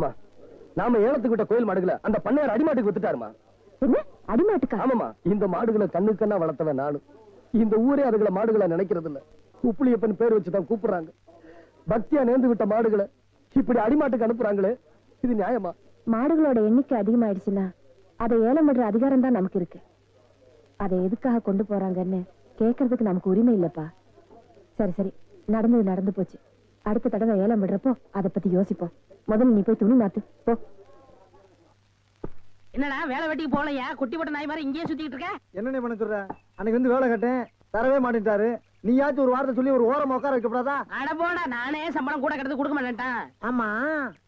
அம்மா, நாம ஏலத்துக்கு விட்ட கோயில் மாடுகளை அந்த பண்ணையார் அடிமாட்டுக்கு வித்துட்டாருமா. என்ன அடிமாட்டுக்கா? ஆமாமா, இந்த மாடுகளை கண்ணுக்கண்ணா வளர்த்தவன் நானு. இந்த ஊரே அதுகளை மாடுகளை நினைக்கிறது இல்ல. உப்புளியப்பன் பேர் வச்சுதான் கூப்பிடுறாங்க. பக்தியா நேர்ந்து விட்ட மாடுகளை இப்படி அடிமாட்டுக்கு அனுப்புறாங்களே, இது நியாயமா? மாடுகளோட எண்ணிக்கை அதிகமாயிடுச்சுன்னா அதை ஏலம் விடுற அதிகாரம் தான் நமக்கு இருக்கு. அதை எதுக்காக கொண்டு போறாங்கன்னு கேட்கறதுக்கு நமக்கு உரிமை இல்லப்பா. சரி சரி, நடந்தது நடந்து போச்சு. அடுத்த தடவை ஏலம் விடுறப்போ அதை பத்தி யோசிப்போம். முதல்ல நீ போய் துணி மாத்து போ. என்னடா வேலை வெட்டிக்கு போகலையா? குட்டி போட்ட நாய் மாதிரி இங்கேயே சுத்திட்டு இருக்க? என்ன பண்ண சொல்ற? அன்னைக்கு வந்து வேலை கட்டேன், தரவே மாட்டேன்ட்டாரு. நீயாச்சும் ஒரு வார்த்தை சொல்லி ஒரு ஓரம் உட்கார வைக்கப்படாதா? அட போடா, நானே சம்பளம் கூட கிடந்து கொடுக்க மாட்டேன்ட்டான். ஆமா,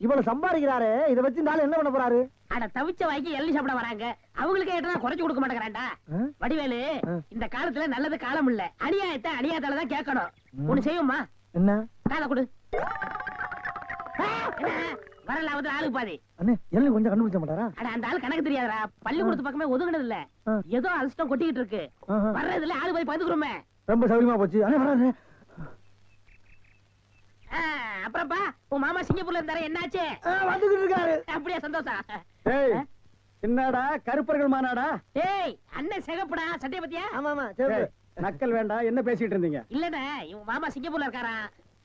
இவ்வளவு சம்பாதிக்கிறாரு, இதை வச்சு என்ன பண்ண போறாரு? அட தவிச்ச வாய்க்கு எள்ளி சாப்பிட வராங்க, அவங்களுக்கு ஏற்றா குறைச்சு கொடுக்க மாட்டேங்கிறான்டா. வடிவேலு, இந்த காலத்துல நல்லது காலம் இல்ல, அநியாயத்தை அநியாயத்தாலதான் கேட்கணும். ஒண்ணு செய்யுமா? என்ன? காலை கொடு. வரல வந்து ஆளுக்கு பாதி. அண்ணே, எள்ளி கொஞ்சம் கண்டுபிடிச்ச மாட்டாரா? அட அந்த ஆள் கணக்கு தெரியாதா? பள்ளிக்கூடத்து பக்கமே ஒதுங்கினது இல்ல, ஏதோ அல்ஸ்டம் கொட்டிக்கிட்டு இருக்கு. வர்றதுல ஆளு போய் பாத்துக்கிறோமே. ரொம்ப சௌரியமா போச்சு. அண்ணே வராரு. அப்புறப்பா உன் மாமா சிங்கப்பூர்ல இருந்தாரு, என்னாச்சு? வந்துகிட்டு இருக்காரு. அப்படியே சந்தோஷம். ஏய், என்னடா கருப்பர்கள் மாநாடா? ஏய், அண்ணன் சிகப்புடா, சட்டைய பத்தியா? ஆமா ஆமா, சரி. நக்கல் வேண்டாம். என்ன பேசிட்டு இருந்தீங்க? இல்லடா, இவன் மாமா சிங்கப்பூர்ல இருக்காரா,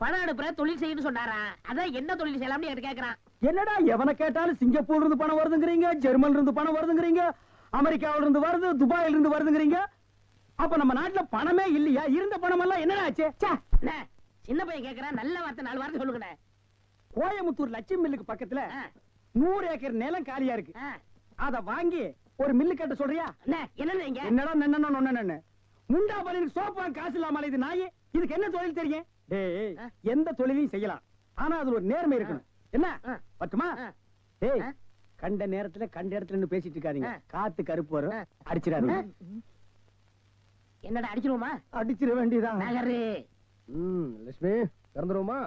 பணம் அனுப்புற தொழில் செய்யணும் சொன்னாரா. அதான் என்ன தொழில் செய்யலாம்னு என்கிட்ட கேக்குறான். என்னடா எவனை கேட்டாலும் சிங்கப்பூர்ல இருந்து பணம் வருதுங்கிறீங்க, ஜெர்மன்ல இருந்து பணம் வருதுங்கிறீங்க, அமெரிக்காவில இருந்து வருது, துபாயில இருந்து வருதுங்கிறீங்க. அப்ப நம்ம நாட்டுல பணமே இல்லையா? இருந்த பணம் எல்லாம் என்ன ஆச்சு? சின்ன பையன் கேக்குறான், நல்ல வார்த்தை 4 வார்த்தை சொல்லுங்க. கோயம்புத்தூர் லட்சுமி மில்லுக்கு பக்கத்துல 100 ஏக்கர் நிலம் காலியா இருக்கு. அத வாங்கி ஒரு மில்லு கட்ட சொல்றியா? என்னடா நன்னன்னு முண்டா பலிக்கு சோப்பா காசு இல்லாம இது நாயே. இதுக்கு என்ன தொழில் தெரியும்? டேய், எந்த தொழிலையும் செய்யலாம், ஆனா அதுல ஒரு நேர்மை இருக்கணும். என்ன பட்டுமா? டேய், கண்ட நேரத்துல கண்ட இடத்துல நின்னு பேசிட்டு இருக்காதீங்க. காத்து கருப்பு வரும், அடிச்சிடாதீங்க. என்னடா அடிச்சிருவோமா? அடிச்சிட வேண்டியதான். நகரு. லட்சுமி, திறந்துருவோமா?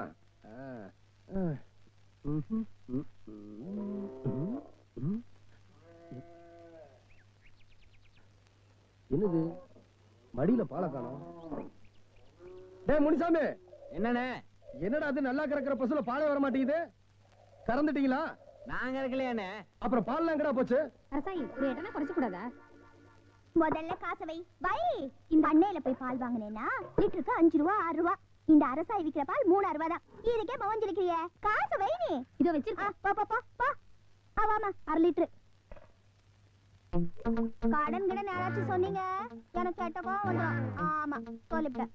என்னது மடியில பாலை காணோம்? டேய் முனிசாமி, என்னண்ணே? என்னடா அது நல்லா கறக்கிற பசுல பாலே வர மாட்டேங்குது? கறந்துட்டீங்களா? நாங்க இருக்கலையானே. அப்புறம் பால்லாம் எங்கடா போச்சு? அரசாயி ஒரு எட்டனா குறைச்சு கூடாதா? முதல்ல காசை வை. இந்த அண்ணையில போய் பால் வாங்கினேன்னா லிட்டருக்கு 5 ரூபா 6 ரூபா. இந்த அரசாய் விக்கிற பால் 3 ரூபா தான். இதுக்கே மோஞ்சிருக்கிறிய, காசை வை. நீ இதோ வச்சிருக்கா. பா பா பா பா. ஆவாமா 1/2 லிட்டர். கடன் கிட யாராச்சும் சொன்னீங்க, எனக்கு கேட்டப்போ வந்துடும். ஆமா சொல்லிவிட்டேன்.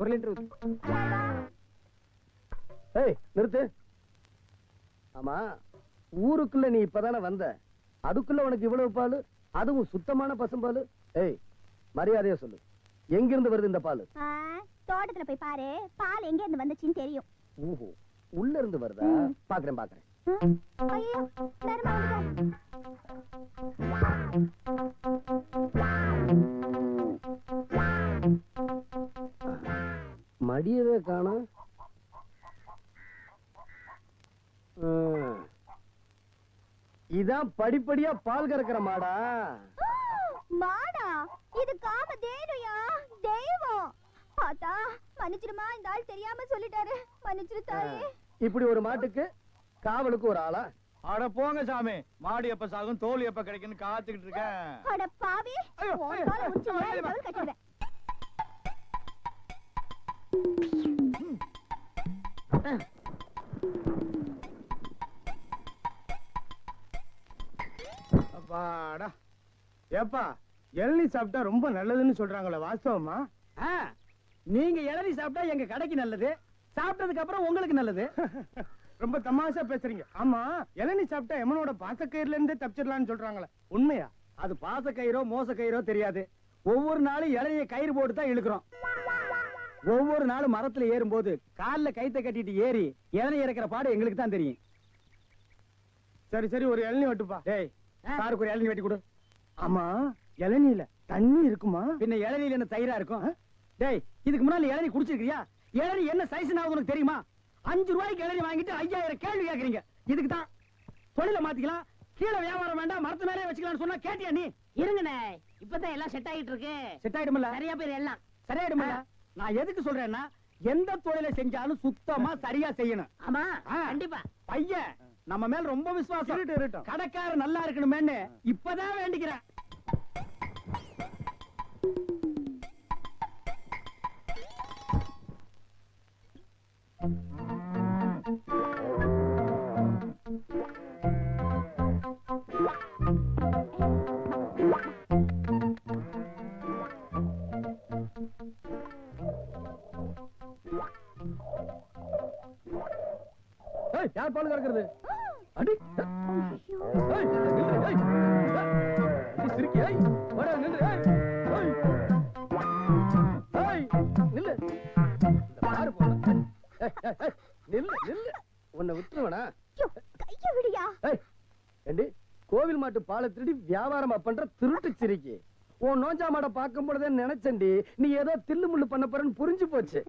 1 லிட்டர். ஏய் நிறுத்து. ஆமா, ஊருக்குள்ள நீ இப்பதானே வந்த, அதுக்குள்ள உனக்கு இவ்வளவு பால், அதுவும் சுத்தமான பசும்பால்? ஏய், மரியாதையா சொல்லு, எங்கிருந்து வருது இந்த பால்? தோட்டத்துல போய் பாரு, பால் எங்க இருந்து வந்துச்சுன்னு தெரியும். ஓஹோ, உள்ள இருந்து வருதா? பாக்குறேன் பாக்குறேன். ஐயோ, நேரமா வந்துட்டாரு. மடியவே காணோம். இதான் படிப்படியா பால் கறக்கிற மாடா? மாடா? இது காமதேனுயா, தெய்வம். ஆத்தா மன்னிச்சிடுமா, இந்த ஆள் தெரியாம சொல்லிட்டாரு, மன்னிச்சிரு தாயே. இப்படி ஒரு மாட்டுக்கு காவலுக்கு ஒரு ஆளா? அட போங்க சாமி, மாடு எப்ப சாகும் தோல் எப்ப கிடைக்குன்னு காத்துக்கிட்டு இருக்கேன். அட பாவி, உன் தோலை உரிச்சு ஏன் தோல் கட்டிடுவேன். அப்பாடா. ஏப்பா, இளநீ சாப்பிட்டா ரொம்ப நல்லதுன்னு சொல்றாங்களே, வாஸ்தவமா? நீங்க இளநீ சாப்பிட்டா எங்க கடைக்கு நல்லது, சாப்பிட்டதுக்கு அப்புறம் உங்களுக்கு நல்லது. ரொம்ப தமாஷா பேசுறீங்க. ஆமா, இளநீ சாப்பிட்டா எமனோட பாசக்கயிறுல இருந்தே தப்பிச்சிடலாம்னு சொல்றாங்களே, உண்மையா? அது பாசக்கயிறோ மோசக்கயிறோ தெரியாது. ஒவ்வொரு நாளும் இளநிய கயிறு போட்டு தான் இழுக்கிறோம். ஒவ்வொரு நாளும் மரத்துல ஏறும்போது கால்ல கைத்த கட்டிட்டு ஏறி இளநீ இறக்கிற பாடு எங்களுக்கு தான் தெரியும். சரி சரி, ஒரு இளநீ வெட்டுப்பா. டேய், சாருக்கு ஒரு இளநீ வெட்டி கொடு. ஆமா, இளநீல தண்ணி இருக்குமா? பின்ன இளநீல என்ன தயிரா இருக்கும்? டேய், இதுக்கு முன்னால இளநீ குடிச்சிருக்கியா? இளநீ என்ன சைஸ் உனக்கு தெரியுமா? 5 ரூபாய்க்கு இளநீ வாங்கிட்டு 5000 கேள்வி கேக்குறீங்க. இதுக்கு தான் தொழில மாத்திக்கலாம், கீழே வியாபாரம் வேண்டாம், மரத்து மேலே வச்சுக்கலாம்னு சொன்னா கேட்டியா நீ? இருங்கண்ணே, இப்பதான் எல்லாம் செட் ஆகிட்டு இருக்கு. செட் ஆயிடும்ல? சரியா பேர் எல்லாம் சரியாயிடும்ல? நான் எதுக்கு சொல்றேன்னா, எந்த தொழிலை செஞ்சாலும் சுத்தமா சரியா செய்யணும். ஆமா ஆ. கண்டிப்பா. பையன் நம்ம மேல ரொம்ப விசுவாசம். கடைக்காரர் நல்லா இருக்கணுமேன்னு இப்பதான் வேண்டிக்கிறேன். யார் பால் கறக்குறது? அடி ஏய், நில்லு, ஏய். நீ சிரிக்கி, ஏய். வாடா, நில்லு, ஏய். ஏய். ஏய், நில்லு. இந்த பாரு போடா. ஏய், ஏய், ஏய், நில்லு, நில்லு. உன்னை விட்டுருவனா? ஐயோ, கைய விடுயா. ஏய், ஏண்டி, கோவில் மாட்டு பாலை திருடி வியாபாரமா பண்ற திருட்டு சிரிக்கி. உன் நோஞ்சா மாட பார்க்கும் பொழுதே நினைச்சேன்டி நீ ஏதோ தில்லு முள்ளு பண்ண போறன்னு புரிஞ்சு போச்சு.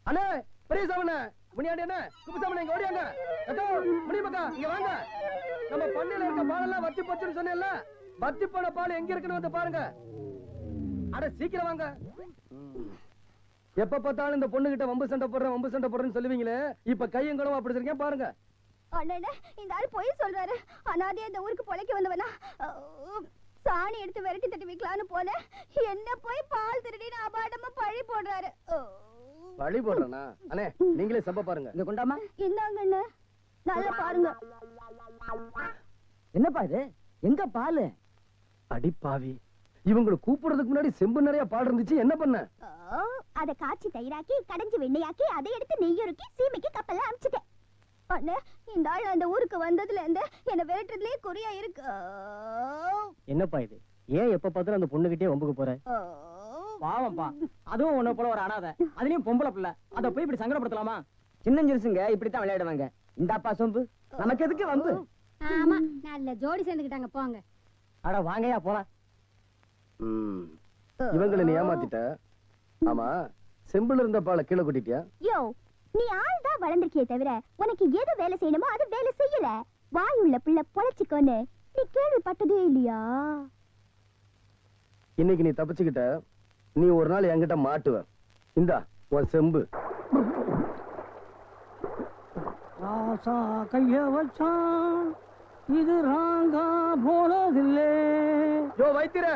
அண்ணே, பெரிய சாமண்ணே, முனியாண்டி அண்ணே, குப்புசாமண்ணே, இங்க ஓடியாங்க. அக்கா, முனியப்பக்கா, இங்க வாங்க. நம்ம பண்ணையில இருக்க பாலெல்லாம் வத்தி போச்சுன்னு சொன்னேன்ல, வத்தி போன பால் எங்க இருக்குன்னு வந்து பாருங்க. அட சீக்கிரம் வாங்க. எப்ப பார்த்தாலும் இந்த பொண்ணு கிட்ட வம்பு சண்டை போடுறேன்னு சொல்லுவீங்களே, இப்ப கையங்களும் அப்படி இருக்கேன் பாருங்க. அண்ணே, இந்த ஆள் பொய் சொல்றாரு. அனாதையா இந்த ஊருக்கு பொழைக்க வந்தவனா? சாணி எடுத்து விரட்டி தட்டி வைக்கலான்னு போனேன். என்ன போய் பால் திருடின்னு அபாடமா பழி போடுறாரு. பழி போடுறேனா? அண்ணே, நீங்களே சம்ப பாருங்க. இங்க கொண்டாமா. இந்தாங்க அண்ணே, நல்லா பாருங்க. என்னப்பா இது? எங்க பாலு? அடி பாவி, இவங்களை கூப்பிடுறதுக்கு முன்னாடி செம்பு நிறைய பால் இருந்துச்சு, என்ன பண்ண? அத காய்ச்சி தயிராக்கி கடைஞ்சு வெண்ணையாக்கி அதை எடுத்து நெய்யுருக்கி சீமைக்கு கப்பல்ல அனுப்பிச்சிட்டேன். அண்ணே, இந்த ஆள் அந்த ஊருக்கு வந்ததுல இருந்து என்ன விரட்டுறதுலயே குறியா இருக்கு. என்னப்பா இது? ஏன் எப்ப பார்த்தாலும் அந்த பொண்ணுகிட்டே வம்புக்கு போற? பாவம்பா, அதுவும் உன்ன போல ஒரு அனாதை, அதுலயும் பொம்பளை பிள்ளை, அத போய் இப்படி சங்கடப்படுத்தலாமா? சின்னஞ்சிருசுங்க இப்படித்தான் விளையாடுவாங்க. இந்தாப்பா சொம்பு, நமக்கு எதுக்கு வம்பு? ஆமா, நல்ல ஜோடி சேர்ந்துக்கிட்டாங்க போங்க. அட வாங்கயா போலாம். இவங்களை நீ ஏமாத்திட்ட. ஆமா, செம்புல இருந்த பாலை கீழே கொட்டிட்டியா? யோ, நீ ஆள் தான் வளர்ந்திருக்கியே தவிர உனக்கு எது வேலை செய்யணுமோ அது வேலை செய்யல. வாய் உள்ள பிள்ளை பொழைச்சிக்கோன்னு நீ கேள்விப்பட்டதே இல்லையா? இன்னைக்கு நீ தப்பிச்சுக்கிட்ட, நீ ஒரு நாள் என்கிட்ட மாட்டுவ. இந்தா உன் செம்பு. ராசா கைய வச்சான், இது ராங்கா போனதில்லை. யோ வைத்திர,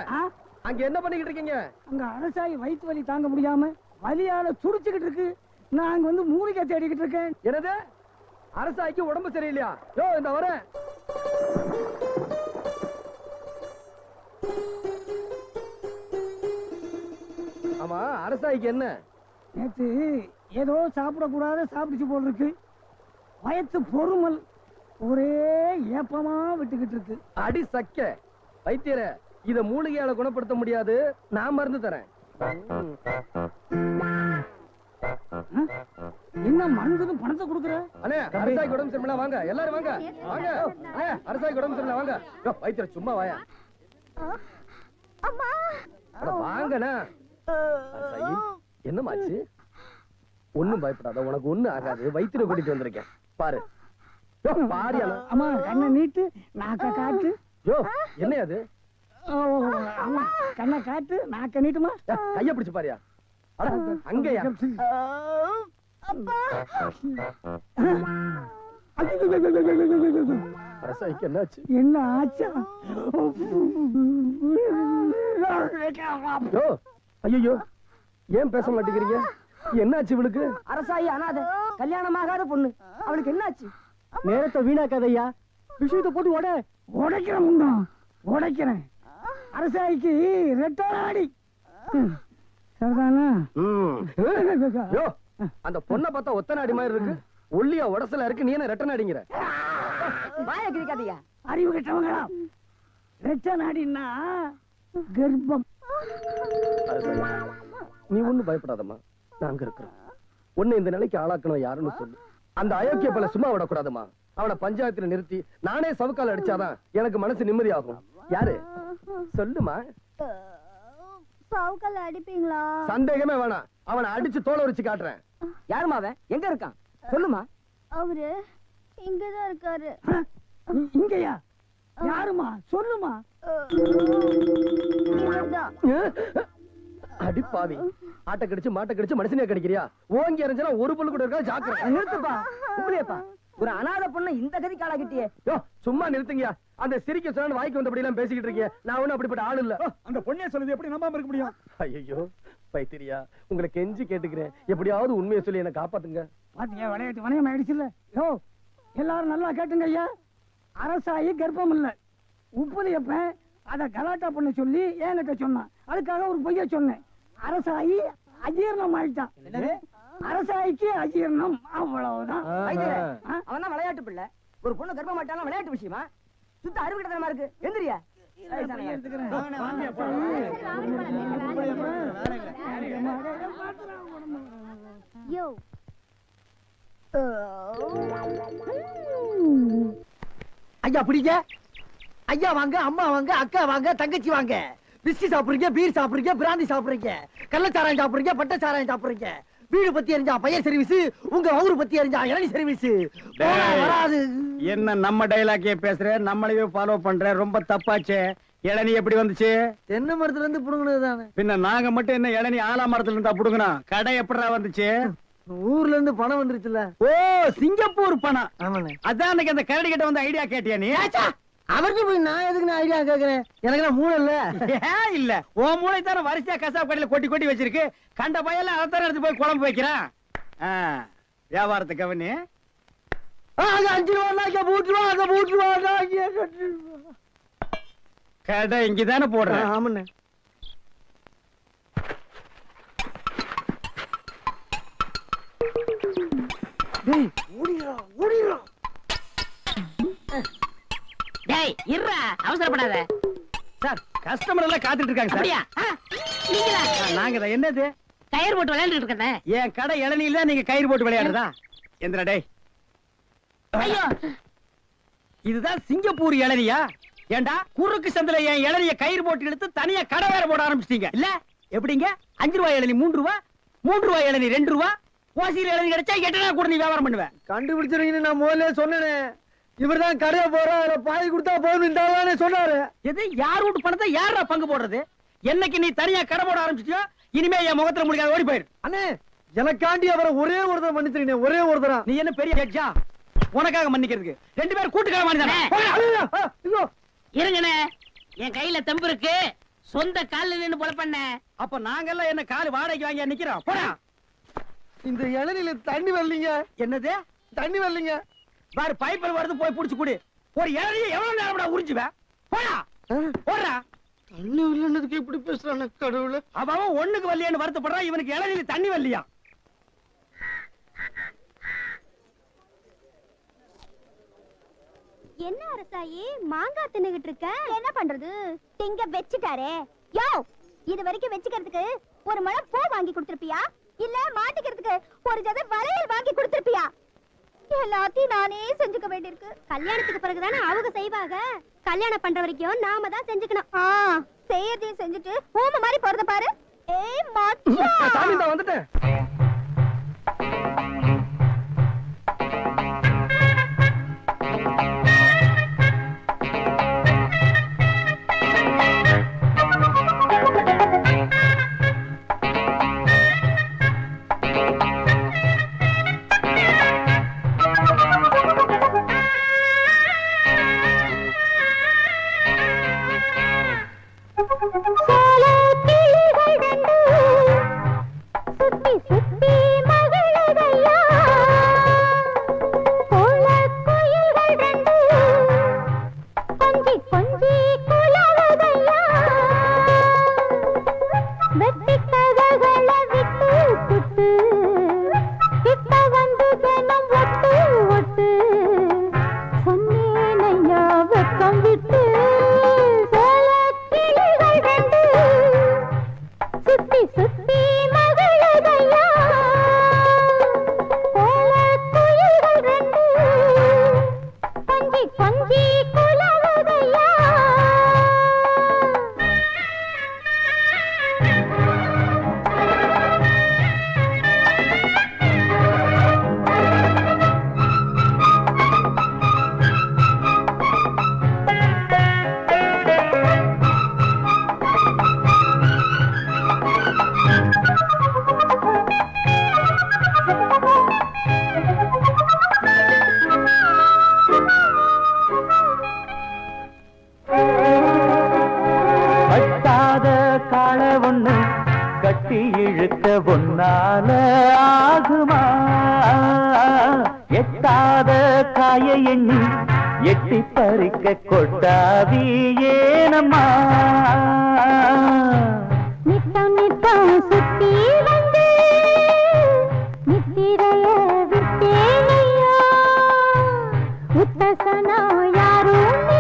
அங்க என்ன பண்ணிக்கிட்டு இருக்கீங்க? அங்க அரசாயி வயிற்று வலி தாங்க முடியாம வலியால துடிச்சுக்கிட்டு இருக்கு. நான் அங்க வந்து மூலிகை தேடிக்கிட்டு இருக்கேன். என்னது? அரசாய்க்கு உடம்பு சரியில்லையா? யோ இந்த வரேன். ஆமா, அரசாய்க்கு என்ன? நேத்து ஏதோ சாப்பிடக்கூடாத சாப்பிடுச்சு போல் இருக்கு. வயத்து பொறுமல் ஒரே ஏப்பமா விட்டுக்கிட்டு இருக்கு. அடி சக்க வைத்தியர, இத மூலிகையால குணப்படுத்த முடியாது, நான் மருந்து தரேன். என்ன மருந்துன்னு பணத்தை கொடுக்குற? அண்ணே, அரசாய்க்கு உடம்பு சரியில்லை, வாங்க எல்லாரும் வாங்க வாங்க. அண்ணே, அரசாய்க்கு உடம்பு சரியில்லை, வாங்க. யோ வைத்தியர, சும்மா வாயா. அம்மா, அட வாங்கண்ணா. அரசாயி, என்னமாச்சு? ஒண்ணும் பயப்படாத, உனக்கு ஒண்ணு ஆகாது. வைத்தியரை கூட்டிட்டு வந்திருக்கேன், பாரு. யோ பாரியா. அம்மா கண்ணை நீட்டு, நாக்க காட்டு. யோ என்ன அது? அம்மா கண்ணை காட்டு, நாக்க நீட்டுமா. கைய பிடிச்சு பாரியா. அட அங்கயா. அப்பா, அரசாய்க்கு என்னாச்சு? என்ன ஆச்சா? யோ ஐயோ, ஏன் பேச மாட்டேங்கிறீங்க? என்னாச்சு இவளுக்கு? அரசாயி அனாதை, கல்யாணமாகாத பொண்ணு, அவளுக்கு என்னாச்சு? நேரத்தை வீணாக்காதையா, விஷயத்தை போட்டு உடைக்கிறேன். உடைக்கிறேன். அரசாய்க்கு ரெட்டாடி சரிதானா? யோ, அந்த பொண்ணை பார்த்தா ஒத்தனை அடி மாதிரி இருக்கு, ஒல்லியா உடசல இருக்கு, நீ என்ன ரெட்டனை அடிங்கிற? வாய கிரிக்காதையா, அறிவு கெட்டவங்களா. ரெட்ட நாடினா கர்ப்பம். நீ ஒண்ணும் பயப்படாதம்மா, நாங்க இருக்கிறோம். உன்னை இந்த நிலைக்கு ஆளாக்கணும் யாருன்னு சொல்லு. அந்த அயோக்கிய பல சும்மா விடக்கூடாதுமா. அவனை பஞ்சாயத்துல நிறுத்தி நானே சவுக்கால் அடிச்சாதான் எனக்கு மனசு நிம்மதி ஆகும். யாரு சொல்லுமா? சவுக்கல்ல அடிப்பீங்களா? சந்தேகமே வேணாம், அவனை அடிச்சு தோலை உரிச்சு காட்டுறேன். யாருமா அவன்? எங்க இருக்கான் சொல்லுமா. அவரு இங்கதான் இருக்காரு. இங்கயா? யாருமா சொல்லுமா. இவர்தான். அடி பாவி, ஆட்டை கடிச்சு மாட்டை கடிச்சு மனுஷனே கடிக்கிறியா? ஓங்கி எறிஞ்சா ஒரு புல்லு கூட இருக்கா, ஜாக்கிரதை. நிறுத்துப்பா இப்படியேப்பா ஒரு அனாதை பொண்ணு இந்த கதி காலாகிட்டியே. யோ, சும்மா நிறுத்துங்கயா. அந்த சிரிக்க சொன்ன வாய்க்கு வந்தபடி எல்லாம் பேசிக்கிட்டு இருக்கீங்க. நான் ஒண்ணும் அப்படிப்பட்ட ஆள் இல்ல. அந்த பொண்ணே சொல்லுது எப்படி நம்பாம இருக்க முடியும்? ஐயோ பைத்திரியா, உங்களை கெஞ்சி கேட்டுக்கிறேன், எப்படியாவது உண்மையை சொல்லி என்ன காப்பாத்துங்க. பாத்தீங்க விளையாட்டு வணிகம் ஆயிடுச்சுல்ல. யோ எல்லாரும் நல்லா கேட்டுங்க ஐயா. அரசாயி கர்ப்பம் இல்ல உப்புலியப்பன் அத கலாட்டா பண்ண சொல்லி என்கிட்ட சொன்னான். அதுக்காக ஒரு பொய்ய சொன்னேன். அரசாயி அஜீர்ணம் ஆயிட்டான். அரசாய்க்கு அஜீர்ணம், அவ்வளவுதான். அவன் தான் விளையாட்டு பிள்ளை. ஒரு பொண்ணு கர்ப்பம் மாட்டாலும் விளையாட்டு விஷயமா? சுத்த அறிவு கிட்டத்தனமா இருக்கு. எந்திரியா? யோ ஐயா பிடிங்க. ஐயா வாங்க, அம்மா வாங்க, அக்கா வாங்க, தங்கச்சி வாங்க. விஸ்கி சாப்பிடுறீங்க, பீர் சாப்பிடுறீங்க, பிராந்தி சாப்பிடுறீங்க, கள்ளச்சாராயம் சாப்பிடுறீங்க, பட்டச்சாராயம் சாப்பிடுறீங்க. வீடு பத்தி எரிஞ்சா பையன் சர்வீஸ், உங்க ஊரு பத்தி எரிஞ்சா இளநீ சர்வீஸ். வராது. என்ன நம்ம டைலாக்கே பேசுற, நம்மளையே ஃபாலோ பண்ற, ரொம்ப தப்பாச்சே. இளநீ எப்படி வந்துச்சு? தென்னை மரத்துல இருந்து புடுங்கினது தானே. பின்ன நாங்க மட்டும் என்ன இளநீ ஆலா மரத்துல இருந்தா புடுங்கணும்? கடை எப்படா வந்துச்சு? ஊர்ல இருந்து பணம் வந்துருச்சுல. ஓ, சிங்கப்பூர் பணம். ஆமாண்ணே. அதான் அன்னைக்கு அந்த கரடி கிட்ட வந்து ஐடியா கேட்டியா நீ? அவருக்கு போய் நான் எதுக்கு நான் ஐடியா கேக்குறேன்? எனக்கு நான் மூளை இல்ல. ஏன் இல்ல? உன் மூளை தானே வரிசையா கசாப் கடையில கொட்டி கொட்டி வச்சிருக்கு. கண்ட பையெல்லாம் அதான் எடுத்து போய் குழம்பு வைக்கிறான். வியாபாரத்தை கவனி. 5 ரூபா பூட்டுருவா. கடை இங்கதானே போடுறேன். ஆமாண்ணே. டேய் இருடா, அவசரப்படாத. சார், கஸ்டமர் எல்லாம் காத்துட்டு இருக்காங்க சார். அப்படியா? நீங்களா? நாங்க தான். என்னது? கயிறு போட்டு விளையாண்டுட்டு இருக்கேன். என் கடை இளநீல தான் நீங்க கயிறு போட்டு விளையாடுறதா? எந்திரா டேய். ஐயோ, இதுதான் சிங்கப்பூர் இளநியா? ஏண்டா குறுக்கு சந்தில என் இளநிய கயிறு போட்டு எடுத்து தனியா கடை வேற போட ஆரம்பிச்சிட்டீங்க இல்ல? எப்படிங்க? 5 ரூபாய் இளநீ 3 ரூபா, 3 ரூபாய் இளநீ 2 ரூபா, ஓசியில் இளநீ கிடைச்சா 8 நாள் கூட நீ வியாபாரம் பண்ணுவேன். கண்டுபிடிச்சிருக்கீங்கன்னு நான் முதல்ல சொன்னேனே. இவர்தான் கடையை போறா, பாய் கொடுத்தா போதும் சொன்னாரு. எது? யார் வீட்டு பணத்தை யாரா பங்கு போடுறது? என்னைக்கு நீ தனியா கடை போட ஆரம்பிச்சிட்டியோ இனிமே என் முகத்துல முடிக்காத, ஓடி போயிரு. அண்ணே, எனக்காண்டி அவரை ஒரே ஒருத்தர் மன்னிச்சிருக்கீங்க. ஒரே ஒருத்தரா? நீ என்ன பெரிய ஜட்ஜா? உனக்காக மன்னிக்கிறதுக்கு 2 பேரும் கூட்டுக்கார மாதிரி இருங்கண்ணே, என் கையில தெம்பு இருக்கு. சொந்த கால்ல நின்னு போல பண்ண. அப்ப நாங்கெல்லாம் என்ன கால் வாடகைக்கு வாங்கி நிக்கிறோம்? போடா. இந்த இளநில தண்ணி வரலீங்க. என்னது? தண்ணி வரலீங்க. பாரு, பைப்பில் வருது, போய் புடிச்சு குடி. ஒரு இளநியை எவ்வளவு நேரம் உறிஞ்சுவேன்? போடா போடா. தண்ணி வரலன்னதுக்கு இப்படி பேசுறான கடவுளே. அவன் ஒண்ணுக்கு வரலையான்னு வருத்தப்படுறான். இவனுக்கு இளநில தண்ணி வரலையா? என்ன அரசாயி மாங்காய் தின்னுகிட்டு இருக்க? என்ன பண்றது, திங்க வச்சுட்டாரே. யோ, இது வரைக்கும் வச்சுக்கிறதுக்கு ஒரு முழம் பூ வாங்கி கொடுத்திருப்பியா, இல்ல மாட்டிக்கிறதுக்கு ஒரு ஜத வளையல் வாங்கி கொடுத்திருப்பியா? எல்லாத்தையும் நானே செஞ்சுக்க வேண்டியிருக்கு. கல்யாணத்துக்கு பிறகுதானே அவங்க செய்வாங்க. கல்யாணம் பண்ற வரைக்கும் நாம தான் செஞ்சுக்கணும். செய்யறதையும் செஞ்சுட்டு ஊம மாதிரி போறத பாரு. ஏய் மச்சான், சாமி தான் வந்துட்டேன். சுத்தி எட்டாத காய எண்ணி எட்டி பறிக்க கொட்டாவி ஏனம்மா நித்தம் நித்தம் சுத்தி வந்து நித்திரைய விட்டேனையா உத்தசனோ யாரும்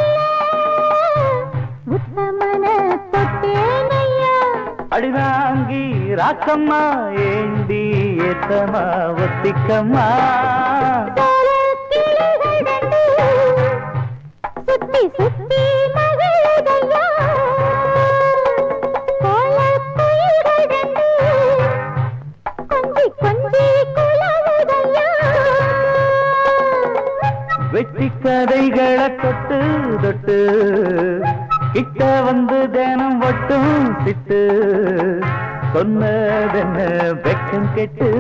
உத்தமன தொட்டேனையா அடிதாங்கி ராக்கம்மா ஏந்தி ஏத்தமா ஒத்திக்கம்மா சுத்தி சுத்தி மகளுதையா கொஞ்சி கொஞ்சி குலவுதையா வெட்டி கதைகளை தொட்டு தொட்டு கிட்ட வந்து தினம் ஒட்டும் சிட்டு சொன்னதென்ன வெக்கம் கெட்டு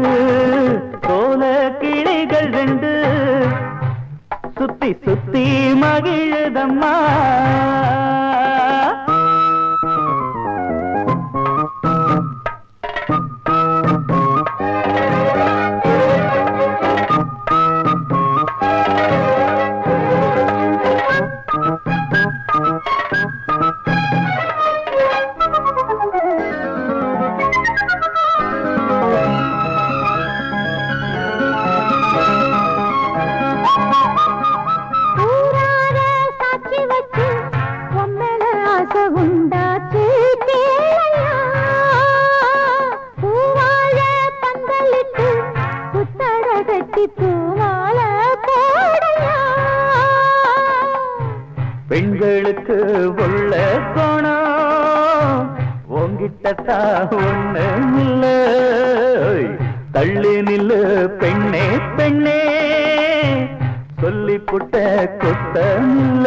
சோல கிளைகள் ரெண்டு சுத்தி சுத்தி மகிழுதம்மா ஊரார சாட்சி வச்சு உம்மேல ஆசை உண்டாச்சு கேளையா பூவாழ பந்தலிட்டு புத்தட கட்டி பூவால போடையா பெண்களுக்கு உள்ள கோணம் உங்கிட்டத்தா ஒண்ணு இல்ல தள்ளி நில்லு பெண்ணே பெண்ணே சொல்லி புட்ட குத்தமில்ல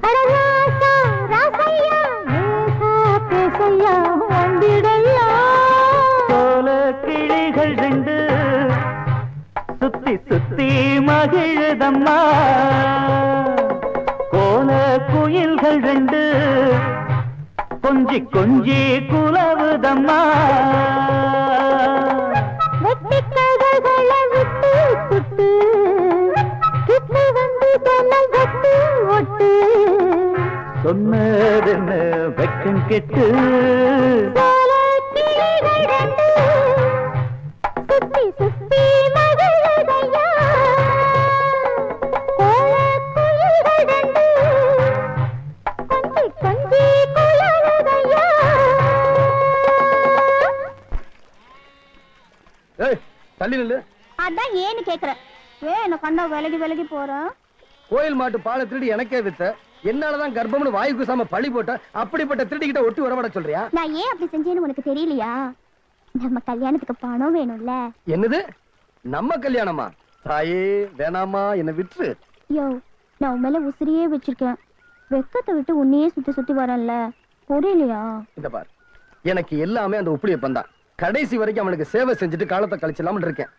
அடராசா ராசையா ஏசா பேசையா வந்திடையா சோல கிளிகள் ரெண்டு சுத்தி சுத்தி மகிழுதம்மா கோல குயில்கள் ரெண்டு கொஞ்சி கொஞ்சி குலவுதம்மா வெட்டி கதகளை விட்டு சுட்டு கிட்டு வந்து ஜன்னல் கட்டு ஒட்டு சொன்னதென்ன வெக்கம் கெட்டு சோல கிளிகள் ரெண்டு சுத்தி சுத்தி மகளுதையா கோல குயில்கள் ரெண்டு கொஞ்சி கொஞ்சி குலவுதையா ஏய் தள்ளி நில்லு. அதான் ஏன்னு கேக்குறேன் ஏன் என்ன கண்ணா விலகி விலகி போறேன் கோயில் மாட்டு பாலை திருடி எனக்கே வித்த என்னாலதான் கர்ப்பம்னு வாயு குசாம பழி போட்ட அப்படிப்பட்ட திருடிக்கிட்ட ஒட்டி வரவிட சொல்றியா? நான் ஏன் அப்படி செஞ்சேன்னு உனக்கு தெரியலையா நம்ம கல்யாணத்துக்கு பணம் வேணும்ல என்னது நம்ம கல்யாணமா? தாயே வேணாமா என்ன விட்டுரு. யோ நான் உன் மேல உசிரியே வச்சிருக்கேன் வெக்கத்தை விட்டு உன்னையே சுத்தி சுத்தி வரேன்ல புரியலையா இந்த பார் எனக்கு எல்லாமே அந்த உப்புளியப்பன் தான். கடைசி வரைக்கும் அவனுக்கு சேவை செஞ்சுட்டு காலத்தை கழிச்சலாம்னு இருக்கேன்.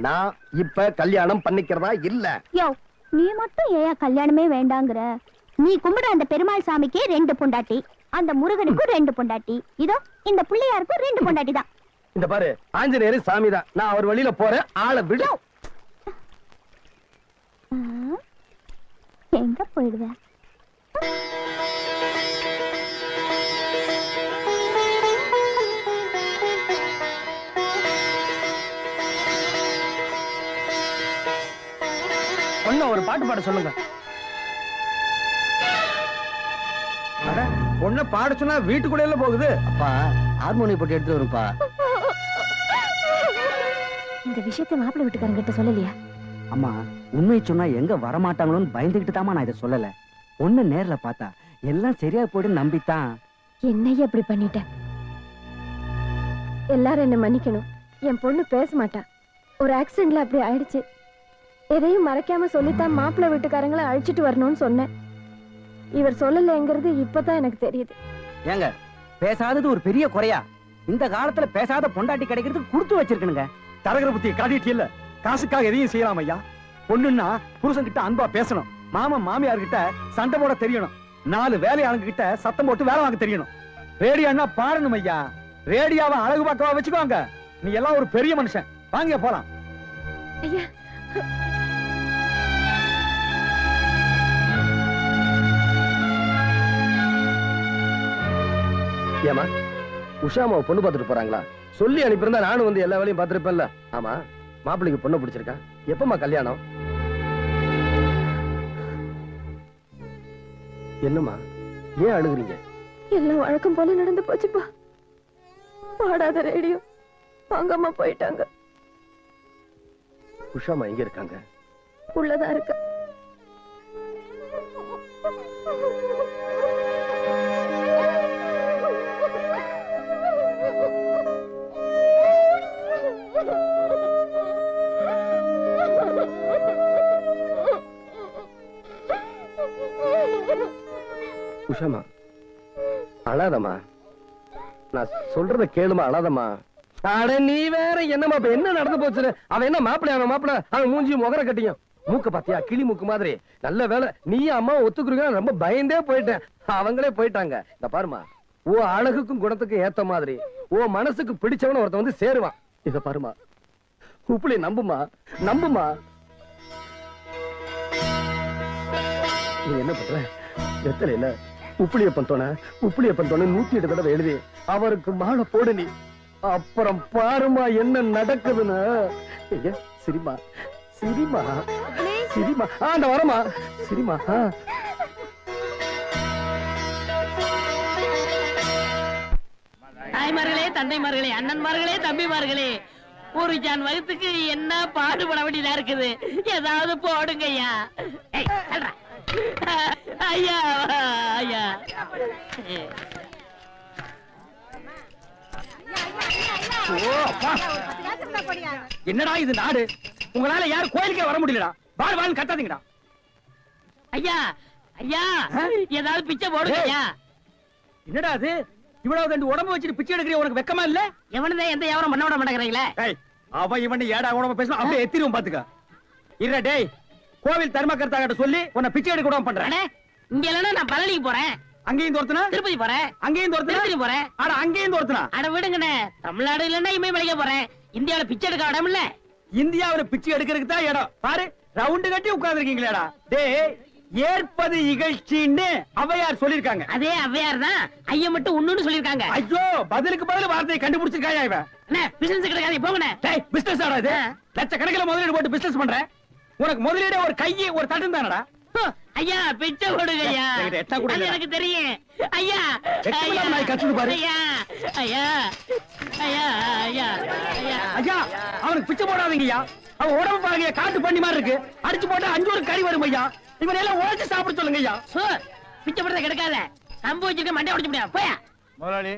நான் இப்ப கல்யாணம் பண்ணிக்கிறதா இல்ல. யோ நீ மட்டும் ஏன் கல்யாணமே வேண்டாங்கிற நீ கும்பிட அந்த பெருமாள் சாமிக்கு 2 பொண்டாட்டி அந்த முருகனுக்கும் 2 பொண்டாட்டி இதோ இந்த பிள்ளையாருக்கும் 2 பொண்டாட்டி தான். இந்த பாரு ஆஞ்சநேயர் சாமி தான். நான் அவர் வழியில போறேன் ஆளை விடு. எங்க போயிடுவ பொண்ண ஒரு பாட்டு பாட சொல்லுங்க. அட, பொண்ண பாட சொன்னா வீட்டுக்குள்ள போகுது. அப்பா ஹார்மோனியம் போட்டு எடுத்து வரும்பா. இந்த விஷயத்தை மாப்பிள்ளை வீட்டுக்காரங்கிட்ட சொல்லலையா? அம்மா உண்மை சொன்னா எங்க வரமாட்டாங்களோன்னு பயந்துகிட்டு தாமா நான் இதை சொல்லல. ஒண்ணு நேர்ல பார்த்தா எல்லாம் சரியா போயிடும் நம்பித்தான். என்னைய அப்படி பண்ணிட்டேன். எல்லாரும் என்ன மன்னிக்கணும். என் பொண்ணு பேச மாட்டா. ஒரு ஆக்சிடென்ட்ல அப்படி ஆயிடுச்சு. எதையும் மறைக்காம சொல்லித்தான் மாப்பிள்ளை வீட்டுக்காரங்களை அழிச்சிட்டு வரணும்னு சொன்னேன். இவர் சொல்லலைங்கிறது இப்பதான் எனக்கு தெரியுது. ஏங்க பேசாதது ஒரு பெரிய குறையா? இந்த காலத்துல பேசாத பொண்டாட்டி கிடைக்கிறதுக்கு கொடுத்து வச்சிருக்கணுங்க. தரகர புத்தி காட்டிட்டு இல்ல, காசுக்காக எதையும் செய்யலாம் ஐயா. பொண்ணுன்னா புருஷன் கிட்ட அன்பா பேசணும், மாமன் மாமியார் கிட்ட சண்டை போட தெரியணும், 4 வேலையாளுங்க கிட்ட சத்தம் போட்டு வேலை வாங்க தெரியணும். ரேடியோன்னா பாடணும் ஐயா. ரேடியோவை அழகு பார்க்கவா வச்சுக்கோங்க. நீ எல்லாம் ஒரு பெரிய மனுஷன். வாங்க போலாம். ஐயா ஏமா உஷாமாவை பொண்ணு பார்த்துட்டு போறாங்களா? சொல்லி அனுப்பியிருந்தா நானும் வந்து எல்லா வேலையும் பார்த்திருப்பேன்ல. ஆமா, மாப்பிள்ளைக்கு பொண்ணு பிடிச்சிருக்கா? எப்பமா கல்யாணம்? என்னம்மா ஏன் அழுகுறீங்க? எல்லாம் வழக்கம் போல நடந்து போச்சுப்பா. பாடாத ரேடியோ வாங்கம்மா போயிட்டாங்க. உஷாமா எங்க இருக்காங்க? உள்ளதா இருக்க. உஷாமா அழாதம்மா, நான் சொல்றத கேளுமா, அழாதம்மா. அட நீ வேற என்னமா, இப்ப என்ன நடந்து போச்சு? அவன் என்ன மாப்பிள்ளை, அவன் மாப்பிள்ளை, அவன் மூஞ்சி முகர கட்டியும் மூக்க பாத்தியா கிளி மூக்கு மாதிரி. நல்ல வேலை நீ அம்மா ஒத்துக்குறீங்க, ரொம்ப பயந்தே போயிட்டேன். அவங்களே போயிட்டாங்க. இந்த பாருமா, ஓ அழகுக்கும் குணத்துக்கும் ஏத்த மாதிரி ஓ மனசுக்கு பிடிச்சவன ஒருத்தன் வந்து சேருவான். இத பாருமா, உப்புளி நம்புமா, நம்புமா. நீ என்ன பண்ற? வெத்தலையில உப்புளியப்பன் தோண 108 தடவை எழுதி அவருக்கு மாலை போடு நீ. அப்புறம் பாருமா என்ன நடக்குதுன்னு. சிரிமா சிரிமா சிரிமா. அந்த வரமா சிரிமா. தாய்மார்களே, தந்தைமார்களே, அண்ணன்மார்களே, தம்பிமார்களே, ஒரு ஜான் வகுத்துக்கு என்ன பாடுபட வேண்டியதா இருக்குது. ஏதாவது போடுங்க ஐயா. ஐயா ஐயா. என்னடா இது நாடு? உங்களால யாரும் கோயிலுக்கே வர முடியலடா. வாழ் வாழ் கத்தாதீங்கடா. ஐயா ஐயா, ஏதாவது பிச்சை போடுங்க ஐயா. என்னடா அது? இவ்வளவு ரெண்டு உடம்பு வச்சுட்டு பிச்சை எடுக்கிற உனக்கு வெக்கமா இல்ல? எவனதான் எந்த வியாபாரம் பண்ண விட மாட்டேங்கிறீங்களே. அவன் இவன் ஏடா உடம்பு பேசணும் அப்படியே எத்திரும் பாத்துக்க. இல்ல டேய், கோவில் தர்மகர்த்தா கிட்ட சொல்லி உன்னை பிச்சை எடுக்க விடாம பண்றேன். இங்க இல்லன்னா நான் பழனிக்கு போறேன். அங்கேயும் தோர்த்தனா? திருப்பதி போறேன். அங்கேயும் தோர்த்தனா? திருப்பதி போறேன். அட அங்கேயும் தோர்த்தனா? அட விடுங்கண்ணே, தமிழ்நாடு இல்லன்னா இமயமலைக்கு போறேன். இந்தியாவில பிச்சை எடுக்க இடம் இல்ல. இந்தியாவில பிச்சை எடுக்கிறதுக்கு தான் இடம். பாரு, ரவுண்டு கட்டி உட்கார்ந்து இருக்கீங்களேடா. டேய், ஏற்பது இகழ்ச்சின்னு அவையார் சொல்லிருக்காங்க. அதே அவ்வையார் தான் ஐயா மட்டும் ஒண்ணுன்னு சொல்லிருக்காங்க. ஐயோ, பதிலுக்கு பதில் வார்த்தையை கண்டுபிடிச்சிருக்காயா இவன்? அண்ணே, பிசினஸ் கிடைக்காது போங்கண்ணே. டேய், பிசினஸ் ஆடா இது? லட்சக்கணக்கில் முதலீடு போட்டு பிசினஸ் பண்ற. உனக்கு முதலீடு ஒரு கையை ஒரு தட்டும் தானடா. ஐயா பிச்சை கொடுங்க ஐயா. அது எனக்கு தெரியும் ஐயா. ஐயா ஐயா ஐயா ஐயா ஐயா ஐயா, அவனுக்கு பிச்சை போடாதீங்க ஐயா. அவன் உடம்பு பாருங்க, காட்டு பண்ணி மாதிரி இருக்கு. அடிச்சு போட்டா 5 ஒரு கறி வரும் ஐயா. இவன் எல்லாம் உழைச்சு சாப்பிட சொல்லுங்க ஐயா. பிச்சை போடுறத கிடைக்காத. நம்ப வச்சிருக்க மண்டை உடைச்சு முடியாது. போயா முதலாளி,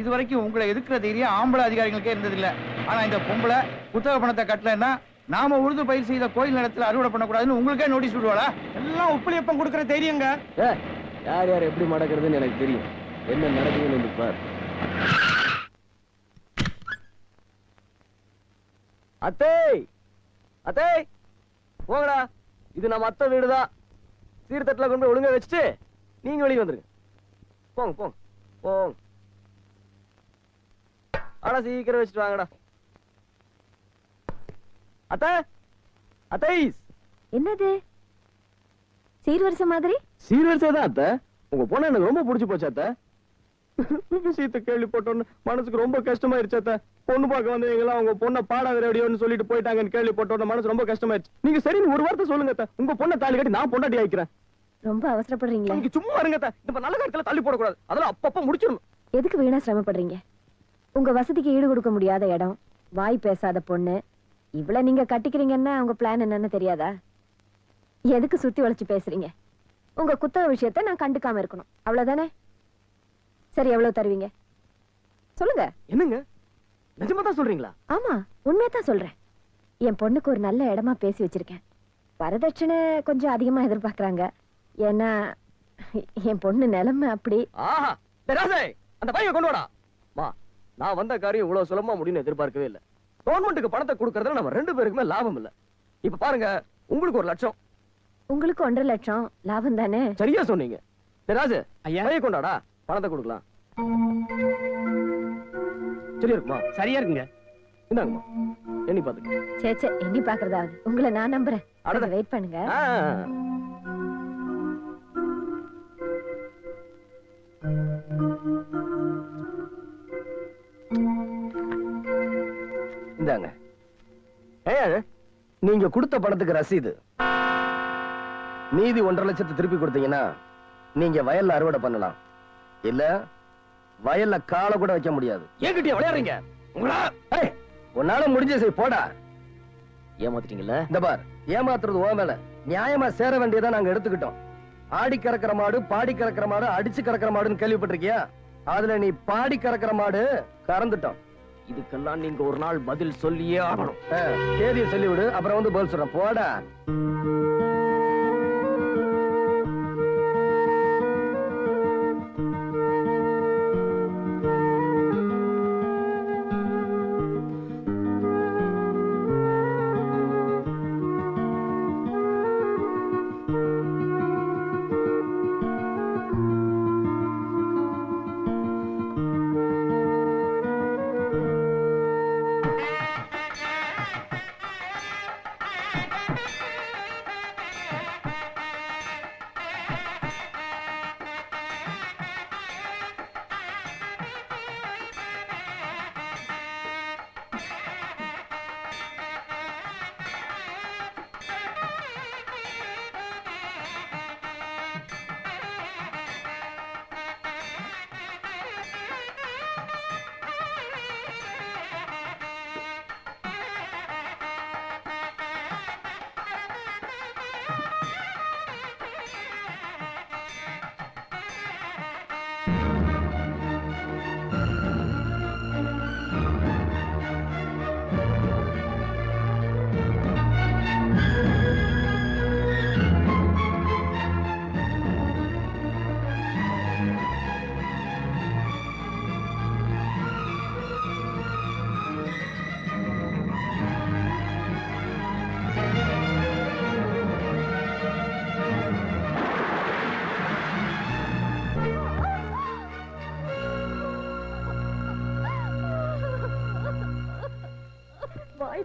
இது வரைக்கும் உங்களை எதிர்க்கிற தைரியம் ஆம்பளை அதிகாரிகளுக்கே இருந்ததில்ல. ஆனா இந்த பொம்பளை புத்தக பணத்தை கட்டலன்னா நாம உழுது பயிர் செய்த கோயில் நிலத்துல அறுவடை பண்ணக்கூடாதுன்னு உங்களுக்கே நோட்டீஸ் விடுவாளா? எல்லாம் உப்புளியப்பம் கொடுக்கிற தைரியங்க. யார் யார் எப்படி நடக்கிறதுன்னு எனக்கு தெரியும். என்ன நடக்குதுன்னு பார். அத்தை அத்தை போங்கடா, இது நம்ம அத்தை வீடுதான். சீர்தட்டுல கொண்டு போய் ஒழுங்கா வச்சுட்டு நீங்க வெளியே வந்துருங்க. போங்க போங்க போங்க. ஆனா சீக்கிரம் வச்சுட்டு வாங்கடா. அத்தை அத்தை. என்னது சீர்வரிசை மாதிரி? சீர்வரிசை தான் அத்தை. உங்க பொண்ணு எனக்கு ரொம்ப பிடிச்சு போச்சு அத்தை. விஷயத்தை கேள்விப்பட்டோன்னு மனசுக்கு ரொம்ப கஷ்டமாயிருச்சு அத்தை. பொண்ணு பார்க்க வந்தவங்களா உங்க பொண்ணை பாடாத ரேடியோன்னு சொல்லிட்டு போயிட்டாங்கன்னு கேள்விப்பட்டோன்னு மனசு ரொம்ப கஷ்டமாயிருச்சு. நீங்க சரின்னு ஒரு வார்த்தை சொல்லுங்க அத்தை. உங்க பொண்ணை தாலி கட்டி நான் பொண்டாட்டி ஆயிக்கிறேன். ரொம்ப அவசரப்படுறீங்களா? நீங்க சும்மா இருங்க அத்தை. இந்த நல்ல காலத்துல தள்ளி போடக்கூடாது. அதெல்லாம் அப்பப்ப முடிச்சிடணும். எதுக்கு வீணா சிரமப்படுறீங்க? உங்க வசதிக்கு ஈடு கொடுக்க முடியாத இடம், வாய் பேசாத பொண்ணு, இவ்வளவு நீங்க கட்டிக்கிறீங்கன்னா உங்க பிளான் என்னன்னு தெரியாதா? எதுக்கு சுத்தி வளைச்சு பேசுறீங்க? உங்க குத்தக விஷயத்தை நான் கண்டுக்காம இருக்கணும், அவ்வளவுதானே? சரி, எவ்வளவு தருவீங்க சொல்லுங்க. என்னங்க நிஜமா தான் சொல்றீங்களா? ஆமா, உண்மையத்தான் சொல்றேன். என் பொண்ணுக்கு ஒரு நல்ல இடமா பேசி வச்சிருக்கேன். வரதட்சணை கொஞ்சம் அதிகமா எதிர்பார்க்கறாங்க. ஏன்னா என் பொண்ணு நிலைமை அப்படி. ஆஹா, ராசே அந்த பையன் கொண்டு வாடா. மா, நான் வந்த காரியம் இவ்வளவு சுலபமா முடியும்னு எதிர்பார்க்கவே இல்லை. கவர்மெண்ட்டுக்கு பணத்தை கொடுக்கறதுல நம்ம 2 பேருக்குமே லாபம் இல்ல. இப்ப பாருங்க, உங்களுக்கு 1 லட்சம், உங்களுக்கு 1.5 லட்சம் லாபம் தானே? சரியா சொன்னீங்க. ராஜு ஐயா, பையன் கொண்டாடா, பணத்தை கொடுக்கலாம். சரியா இருக்குமா? சரியா இருக்குங்க. இந்தாங்கம்மா எண்ணி பாத்துக்க. சேச்சே எண்ணி பாக்குறதாவது உங்களை நான் நம்புறேன். வெயிட் பண்ணுங்க. இந்தாங்க. நீங்க கொடுத்த பணத்துக்கு ரசீது. மீதி 1.5 லட்சத்தை திருப்பி கொடுத்தீங்கன்னா நீங்க வயல்ல அறுவடை பண்ணலாம். இல்ல வயல்ல காலை கூட வைக்க முடியாது. ஏங்கிட்டியா விளையாடுறீங்க? உன்னால முடிஞ்ச செய் போடா. ஏமாத்திட்டீங்கல்ல? இந்த பார், ஏமாத்துறது ஓ மேல. நியாயமா சேர வேண்டியதா நாங்க எடுத்துக்கிட்டோம். ஆடி கறக்கிற மாடு, பாடி கறக்கிற மாடு, அடிச்சு கறக்கிற மாடுன்னு கேள்விப்பட்டிருக்கியா? அதுல நீ பாடி கறக்கிற மாடு கறந்துட்டோம். இதுக்கெல்லாம் நீங்க ஒரு நாள் பதில் சொல்லியே ஆகணும். தேதியை சொல்லிவிடு, அப்புறம் வந்து பதில் சொல்றேன். போடா.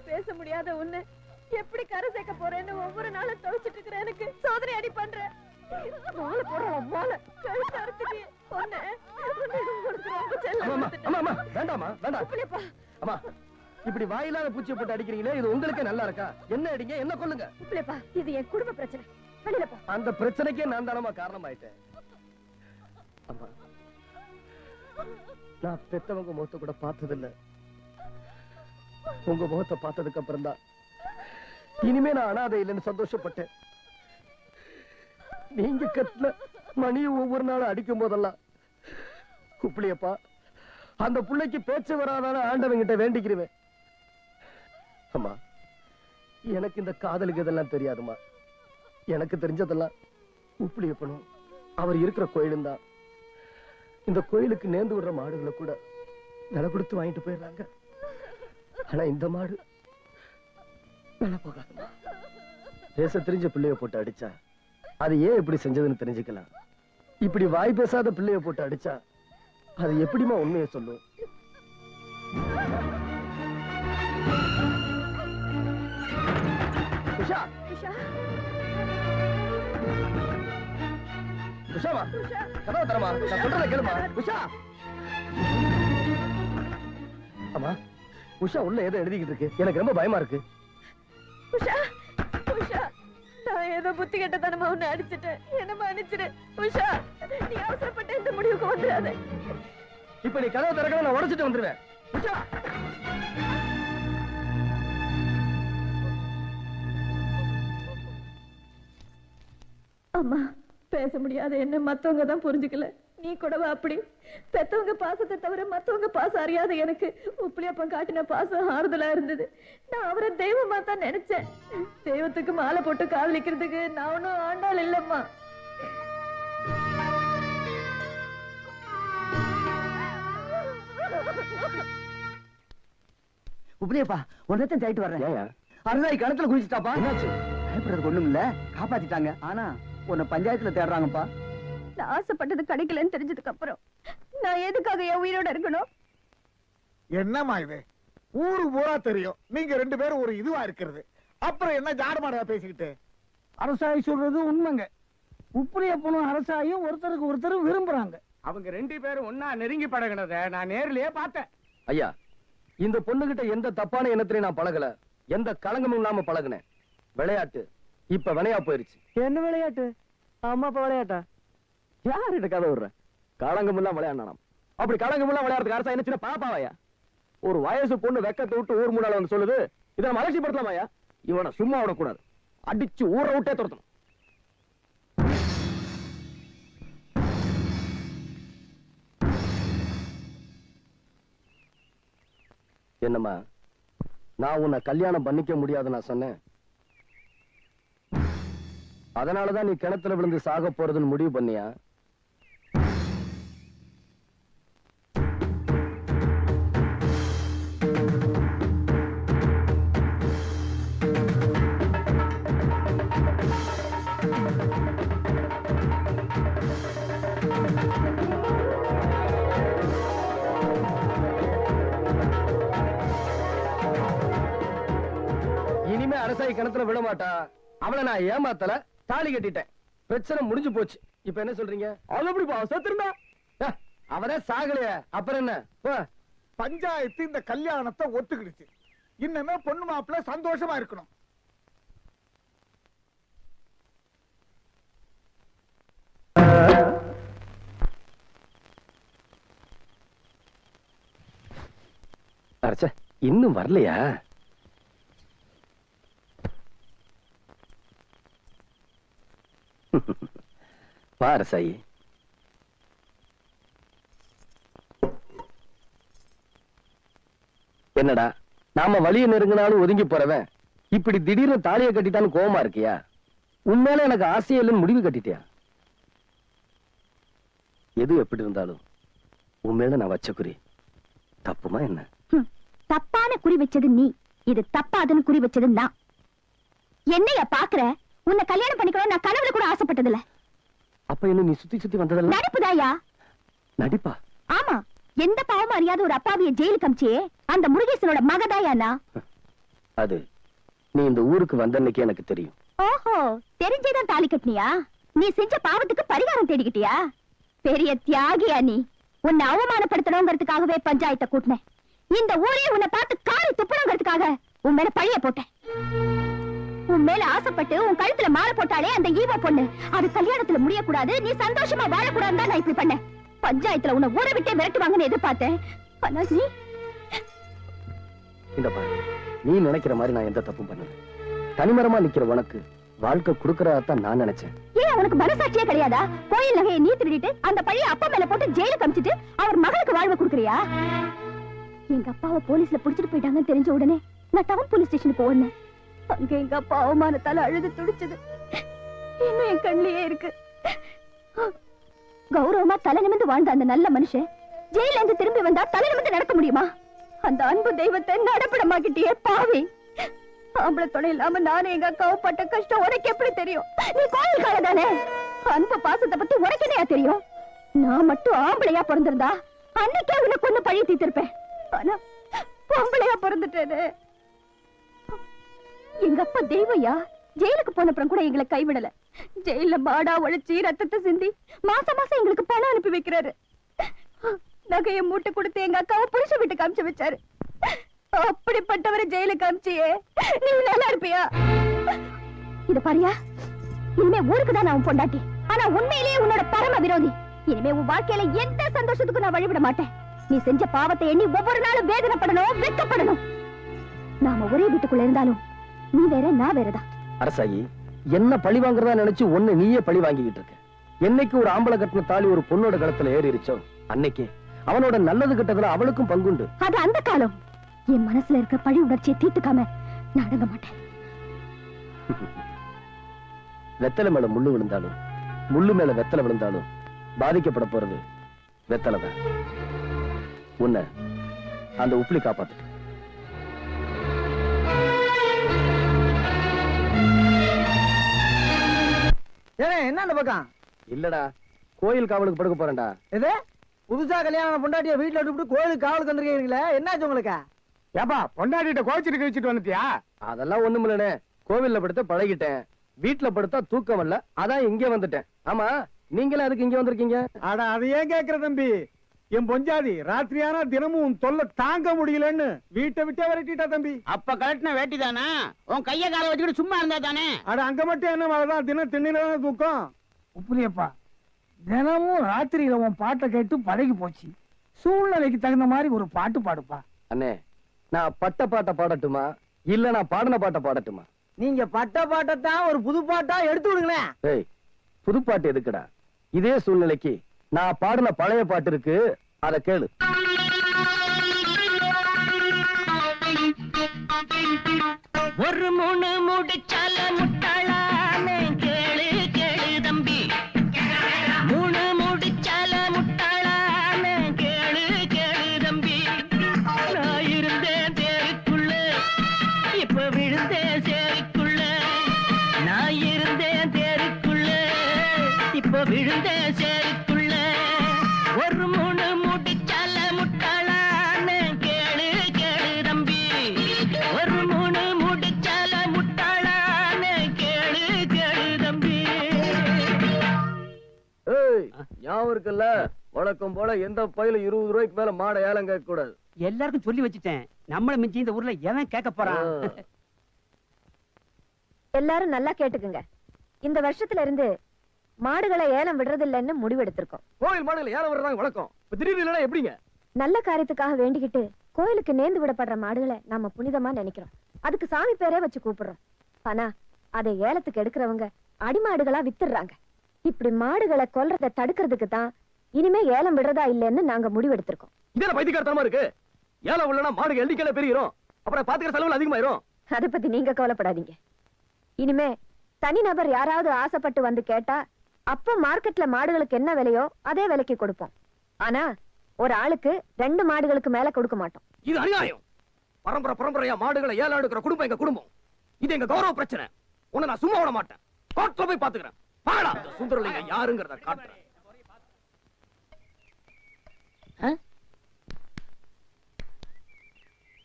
பேச முடியாத உன்னை எப்படி கரை சேர்க்க போறேன்னு ஒவ்வொரு நாளும் தவிச்சிட்டு இருக்கிற எனக்கு சோதனை அடி பண்ற. மாலை போடுறோம், மாலை கழுத்து அறுத்துட்டு பொண்ணு வேண்டாமா வேண்டாம். அம்மா, இப்படி வாயில்லாத பூச்சியை போட்டு அடிக்கிறீங்களே, இது உங்களுக்கே நல்லா இருக்கா? என்ன அடிங்க, என்ன கொல்லுங்க. இது என் குடும்ப பிரச்சனை. வெளியிலப்பா. அந்த பிரச்சனைக்கே நான் தானமா காரணமாயிட்டேன். அம்மா, நான் பெத்தவங்க முகத்தை கூட பார்த்ததில்லை. உங்க முகத்தை பார்த்ததுக்கு அப்புறம் தான் இனிமே நான் அனாதை இல்லைன்னு சந்தோஷப்பட்டேன். நீங்க கட்டில மணியை ஒவ்வொரு நாளும் அடிக்கும் போதெல்லாம் குப்பிளியப்பா, அந்த பிள்ளைக்கு பேச்சு வராதான ஆண்டவங்கிட்ட வேண்டிக்கிறேன். அம்மா, எனக்கு இந்த காதலுக்கு இதெல்லாம் தெரியாதுமா. எனக்கு தெரிஞ்சதெல்லாம் உப்பிளியப்பனும் அவர் இருக்கிற கோயிலும் தான். இந்த கோயிலுக்கு நேர்ந்து விடுற மாடுகளை கூட விலை கொடுத்து வாங்கிட்டு போயிடுறாங்க. ஆனா இந்த மாடு நல்லா போகாதுமா. பேச தெரிஞ்ச பிள்ளைய போட்டு அடிச்சா அது ஏன் இப்படி செஞ்சதுன்னு தெரிஞ்சுக்கலாம். இப்படி வாய் பேசாத பிள்ளைய போட்டு அடிச்சா அது எப்படிமா உண்மையை சொல்லும்? உஷா, உஷாமா, கதவை தரமா, நான் சொல்றத கேளுமா. உஷா, அம்மா, உஷா உள்ள ஏதோ எழுதிக்கிட்டு இருக்கு. எனக்கு ரொம்ப பயமா இருக்கு. உஷா, உஷா, நான் ஏதோ புத்தி கெட்டத்தனமா உன்னை அடிச்சிட்டேன். என்ன மன்னிச்சிடு உஷா. நீ அவசரப்பட்ட இந்த முடிவுக்கு வந்துடாத. இப்ப நீ கதவை திறக்கணும், நான் உடைச்சிட்டு வந்துருவேன். உஷா, அம்மா, பேச முடியாத என்ன மத்தவங்க தான் புரிஞ்சுக்கல. நீ கூடவா அப்படி? பெத்தவங்க பாசத்தை தவிர மத்தவங்க பாசம் அறியாத எனக்கு உப்பிலியப்பன் காட்டின பாசம் ஆறுதலா இருந்தது. நான் அவரை தெய்வமா தான் நினைச்சேன். தெய்வத்துக்கு மாலை போட்டு காதலிக்கிறதுக்கு நான் ஒன்னும் ஆண்டாள் இல்லம்மா. உப்பிலியப்பா, ஒன்னத்தையும் சாயிட்டு வர்றேன். அருணாய் கணத்துல குளிச்சுட்டாப்பா. என்னாச்சு? பயப்படுறதுக்கு ஒண்ணும் இல்ல, காப்பாத்திட்டாங்க. ஆனா உன்னை பஞ்சாயத்துல தேடுறாங்கப்பா. நான் ஆசைப்பட்டது கிடைக்கலன்னு தெரிஞ்சதுக்கு அப்புறம் நான் எதுக்காக என் உயிரோட இருக்கணும்? என்னம்மா இது? ஊரு பூரா தெரியும் நீங்க 2 பேரும் ஒரு இதுவா இருக்கிறது. அப்புறம் என்ன ஜாடமாடா பேசிக்கிட்டு? அரசாயி சொல்றது உண்மைங்க. உப்புரிய பொண்ணும் அரசாயும் ஒருத்தருக்கு ஒருத்தர் விரும்புறாங்க. அவங்க 2 பேரும் ஒன்னா நெருங்கி பழகினத நான் நேர்லயே பார்த்தேன். ஐயா, இந்த பொண்ணுகிட்ட எந்த தப்பான எண்ணத்திலையும் நான் பழகல, எந்த களங்கமும் இல்லாம பழகுனேன். விளையாட்டு இப்ப வினையா போயிருச்சு. என்ன விளையாட்டு? அம்மா அப்பா விளையாட்டா? யார்கிட்ட கதை விடுற? களங்கம் எல்லாம் விளையாடணும். அப்படி களங்கம் எல்லாம் விளையாடுறதுக்கு அரசா என்ன சின்ன பாப்பாவையா? ஒரு வயசு பொண்ணு வெக்கத்தை விட்டு ஊர் மூடால வந்து சொல்லுது, இதை நம்ம அலட்சியப்படுத்தலாமாயா? இவனை சும்மா விடக்கூடாது, அடிச்சு ஊரை விட்டே துரத்தணும். என்னம்மா, நான் உன்னை கல்யாணம் பண்ணிக்க முடியாது நான் சொன்னேன். அதனாலதான் நீ கிணத்துல விழுந்து சாக போறதுன்னு முடிவு பண்ணியா? இனிமே அரசாயி கிணத்துல விட மாட்டா. அவளை நான் ஏமாத்தல, தாலி கட்டிட்டேன். பிரச்சனை முடிஞ்சு போச்சு. இப்ப என்ன சொல்றீங்க? அது எப்படிப்பா செத்துருந்தா? அவரே சாகலையே, அப்புறம் என்ன? பஞ்சாயத்து இந்த கல்யாணத்தை ஒத்துக்கிடுச்சு. இன்னமே பொண்ணு மாப்பிள்ள சந்தோஷமா இருக்கணும். அரச இன்னும் வரலையா? பாரசாயி, என்னடா நாம வழிய நெருங்கினாலும் ஒதுங்கி போறவன் இப்படி திடீர்னு தாலியை கட்டிட்டான்னு கோவமா இருக்கியா? உண்மையில எனக்கு ஆசையே இல்லைன்னு முடிவு கட்டிட்டியா? எது எப்படி இருந்தாலும் உண்மையில நான் வச்ச குறி தப்புமா என்ன? தப்பான குறி வச்சது நீ, இது தப்பாதுன்னு குறி வச்சது நான். என்னைய பாக்குற? உன்னை கல்யாணம் பண்ணிக்கணும் நான் கனவுல கூட ஆசைப்பட்டதில்ல. அப்ப என்ன நீ சுத்தி சுத்தி வந்ததல்ல நடிப்புதாயா? நடிப்பா? ஆமா, எந்த பாவமும் அறியாத ஒரு அப்பாவிய ஜெயிலுக்கு அமிச்சியே அந்த முருகேசனோட மகதாயானா? அது நீ இந்த ஊருக்கு வந்தன்னைக்கு எனக்கு தெரியும். ஓஹோ, தெரிஞ்சேதான் தாலி கட்டினியா? நீ செஞ்ச பாவத்துக்கு பரிகாரம் தேடிக்கிட்டியா? பெரிய தியாகியா நீ. உன்னை அவமானப்படுத்தணுங்கிறதுக்காகவே பஞ்சாயத்தை கூட்டினேன். இந்த ஊரே உன்னை பார்த்து காரி துப்புறங்கிறதுக்காக உன் மேல பழிய போட்டேன். உன் மேல ஆசைப்பட்டு உன் கழுத்துல மாலை போட்டாலே அந்த ஈவ பொண்ணு, அது கல்யாணத்துல முடியக்கூடாது, நீ சந்தோஷமா வாழக்கூடாதுன்னு தான் நான் இப்படி பண்ணேன். பஞ்சாயத்துல உன்னை ஊரை விட்டே விரட்டுவாங்கன்னு எதிர்பார்த்தேன். ஆனா நீ இந்த பாரு, நீ நினைக்கிற மாதிரி நான் எந்த தப்பும் பண்ணல. தனிமரமா நிக்கிற உனக்கு வாழ்க்கை கொடுக்கறதான் நான் நினைச்சேன். ஏன் உனக்கு மனசாட்சியே கிடையாதா? கோயில் நகையை நீ திருடிட்டு அந்த பழிய அப்பா மேல போட்டு ஜெயிலுக்கு அமிச்சிட்டு அவர் மகளுக்கு வாழ்வு கொடுக்கறியா? எங்க அப்பாவை போலீஸ்ல புடிச்சிட்டு போயிட்டாங்கன்னு தெரிஞ்ச உடனே நான் டவுன் போலீஸ் ஸ்டேஷனுக்கு ஓடுனேன். அங்க எங்க அப்பா அவமானத்தால அழுது துடிச்சது இன்னும் என் கண்ணிலேயே இருக்கு. கௌரவமா தலை நிமிந்து வாழ்ந்த அந்த நல்ல மனுஷன் ஜெயில இருந்து திரும்பி வந்தா தலை நிமிந்து நடக்க முடியுமா? அந்த அன்பு தெய்வத்தை நடப்படமாக்கிட்டியே பாவி. ஆம்பளை துணை இல்லாம நானும் எங்க அக்காவும் பட்ட கஷ்டம் உனக்கு எப்படி தெரியும்? நீ கோயில் காலதானே, அன்பு பாசத்தை பத்தி உனக்கு என்னையா தெரியும்? நான் மட்டும் ஆம்பளையா பிறந்திருந்தா அன்னைக்கே உன்னை கொண்டு பழி தீர்த்திருப்பேன். ஆனா பொம்பளையா பிறந்துட்டேனே. எங்க அப்பா தெய்வயா, ஜெயிலுக்கு போனப்புறம் கூட எங்களை கைவிடல. ஜெயில மாடா உழைச்சி ரத்தத்தை சிந்தி மாசம் மாசம் எங்களுக்கு பணம் அனுப்பி வைக்கிறாரு. நகையை மூட்டை கொடுத்து எங்க அக்காவை புருஷ வீட்டுக்கு அனுப்பிச்சு வச்சாரு. அப்படிப்பட்டவரை ஜெயிலுக்கு அனுப்பிச்சியே, நீ நல்லா இருப்பியா? இத பாரியா, இனிமே ஊருக்கு தான் நான் பொண்டாட்டி, ஆனா உண்மையிலேயே உன்னோட பரம விரோதி. இனிமே உன் வாழ்க்கையில எந்த சந்தோஷத்துக்கும் நான் வழிவிட மாட்டேன். நீ செஞ்ச பாவத்தை எண்ணி ஒவ்வொரு நாளும் வேதனைப்படணும், வெட்கப்படணும். நாம ஒரே வீட்டுக்குள்ள இருந்தாலும் நீ வேற நான் வேறதான். அரசாயி, என்ன பழி வாங்குறதா நினைச்சு ஒண்ணு நீயே பழி வாங்கிக்கிட்டு இருக்க. என்னைக்கு ஒரு ஆம்பளை கட்டின தாலி ஒரு பொண்ணோட கழுத்துல ஏறிச்சோ அன்னைக்கு அவனோட நல்லது கிட்டதுல அவளுக்கும் பங்குண்டு. அது அந்த காலம். என் மனசுல இருக்க பழி உணர்ச்சியை தீர்த்துக்காம நான் அடங்க மாட்டேன். வெத்தலை மேல முள்ளு விழுந்தாலும் முள்ளு மேல வெத்தலை விழுந்தாலும் பாதிக்கப்பட போறது வெத்தலைதான். உன்னை அந்த உப்புளி காப்பாத்து. என்ன அந்த பக்கம்? இல்லடா, கோயில் காவலுக்கு படுக்க போறேன்டா. இது புதுசா கல்யாணம் பொண்டாட்டிய வீட்டுல விட்டு கோயிலுக்கு காவலுக்கு வந்திருக்கீங்களே, என்னாச்சு உங்களுக்கு? ஏப்பா பொண்டாட்டிட்ட கோச்சிட்டு வச்சுட்டு வந்துட்டியா? அதெல்லாம் ஒண்ணுமில்லண்ணே, கோவில்ல படுத்த பழகிட்டேன், வீட்டுல படுத்தா தூக்கம் வரல, அதான் இங்க வந்துட்டேன். ஆமா, நீங்களே அதுக்கு இங்க வந்திருக்கீங்க? அட அதை ஏன் கேக்குற தம்பி, என் பொஞ்சாதி ராத்திரியானா தினமும் தொல்லை தாங்க முடியலன்னு வீட்டை விட்டே விரட்டிட்டா தம்பி. அப்ப கழட்டின வேட்டி தானா? உன் கைய கால வச்சுக்கிட்டு சும்மா இருந்தா தானே? அட அங்க மட்டும் என்ன மாதிரிதான் தினம் திண்ணில தூக்கம். உப்புலியப்பா, தினமும் ராத்திரியில உன் பாட்டை கேட்டு பழகி போச்சு. சூழ்நிலைக்கு தகுந்த மாதிரி ஒரு பாட்டு பாடுப்பா. அண்ணே, நான் பட்ட பாட்டை பாடட்டுமா இல்ல நான் பாடின பாட்டை பாடட்டுமா? நீங்க பட்ட பாட்டத்தான் ஒரு புது பாட்டா எடுத்து விடுங்களேன். ஏய், புது பாட்டு எதுக்குடா? இதே சூழ்நிலைக்கு நான் பாடின பழைய பாட்டு இருக்கு, அத கேளு. ஒரு மூணு முடிச்சால முட்டாளானே, கேளு கேளு தம்பி. மூணு முடிச்சால முட்டாளானே, கேளு கேளு தம்பி. நான் இருந்தேன் தேருக்குள்ள, இப்ப விழுந்தேன் சேருக்குள்ள. நான் இருந்தேன் தேருக்குள்ள, இப்ப விழுந்தேன் சேருக்குள்ள. ஒரு மூணு முடிச்சால முட்டாளானே, கேளு கேளு தம்பி. ஒரு மூணு முடிச்சால முட்டாளானே, கேளு கேளு தம்பி. ஏய், ஞாபகம் இருக்குல்ல, வழக்கம் போல எந்த பையில 20 ரூபாய்க்கு மேல மாடை ஏலம் கேட்க கூடாது. எல்லாருக்கும் சொல்லி வச்சுட்டேன். நம்மள மிஞ்சி இந்த ஊர்ல எவன் கேட்க போறான்? எல்லாரும் நல்லா கேட்டுக்குங்க. இந்த வருஷத்துல இருந்து மாடுகளை ஏலம் விடுறதில்லைன்னு முடிவெடுத்திருக்கோம். கோயில் மாடுகள் ஏலம் விடுறாங்க வழக்கம், இப்ப திடீர்னு இல்லைன்னா எப்படிங்க? நல்ல காரியத்துக்காக வேண்டிக்கிட்டு கோயிலுக்கு நேர்ந்து விடப்படுற மாடுகளை நாம புனிதமா நினைக்கிறோம். அதுக்கு சாமி பேரே வச்சு கூப்பிடுறோம். ஆனா அதை ஏலத்துக்கு எடுக்கிறவங்க அடிமாடுகளா வித்துடுறாங்க. இப்படி மாடுகளை கொல்றதை தடுக்கிறதுக்கு தான் இனிமே ஏலம் விடுறதா இல்லைன்னு நாங்க முடிவெடுத்திருக்கோம். இதே பைத்தியக்காரத்தனமா இருக்கு. ஏலம் இல்லைன்னா மாடுகள் எண்ணிக்கையில பெருகிறோம், அப்புறம் பாத்துக்கிற செலவுல அதிகமாயிரும். அதை பத்தி நீங்க கவலைப்படாதீங்க. இனிமே தனிநபர் யாராவது ஆசைப்பட்டு வந்து கேட்டா அப்ப மார்க்கெட்ல மாடுகளுக்கு என்ன விலையோ அதே விலைக்கு கொடுப்போம். ஆனா ஒரு ஆளுக்கு 2 மாடுகளுக்கு மேல கொடுக்க மாட்டோம். இது அநியாயம். பரம்பரையா மாடுகளை ஏலம் எடுக்கிற குடும்பம் எங்க குடும்பம். இது எங்க கௌரவ பிரச்சனை. உன்னை நான் சும்மா விட மாட்டேன். கோர்ட்ல போய் பாத்துக்கிறேன். பாடா, சுந்தரலிங்க யாருங்கிறத காட்டுறேன்.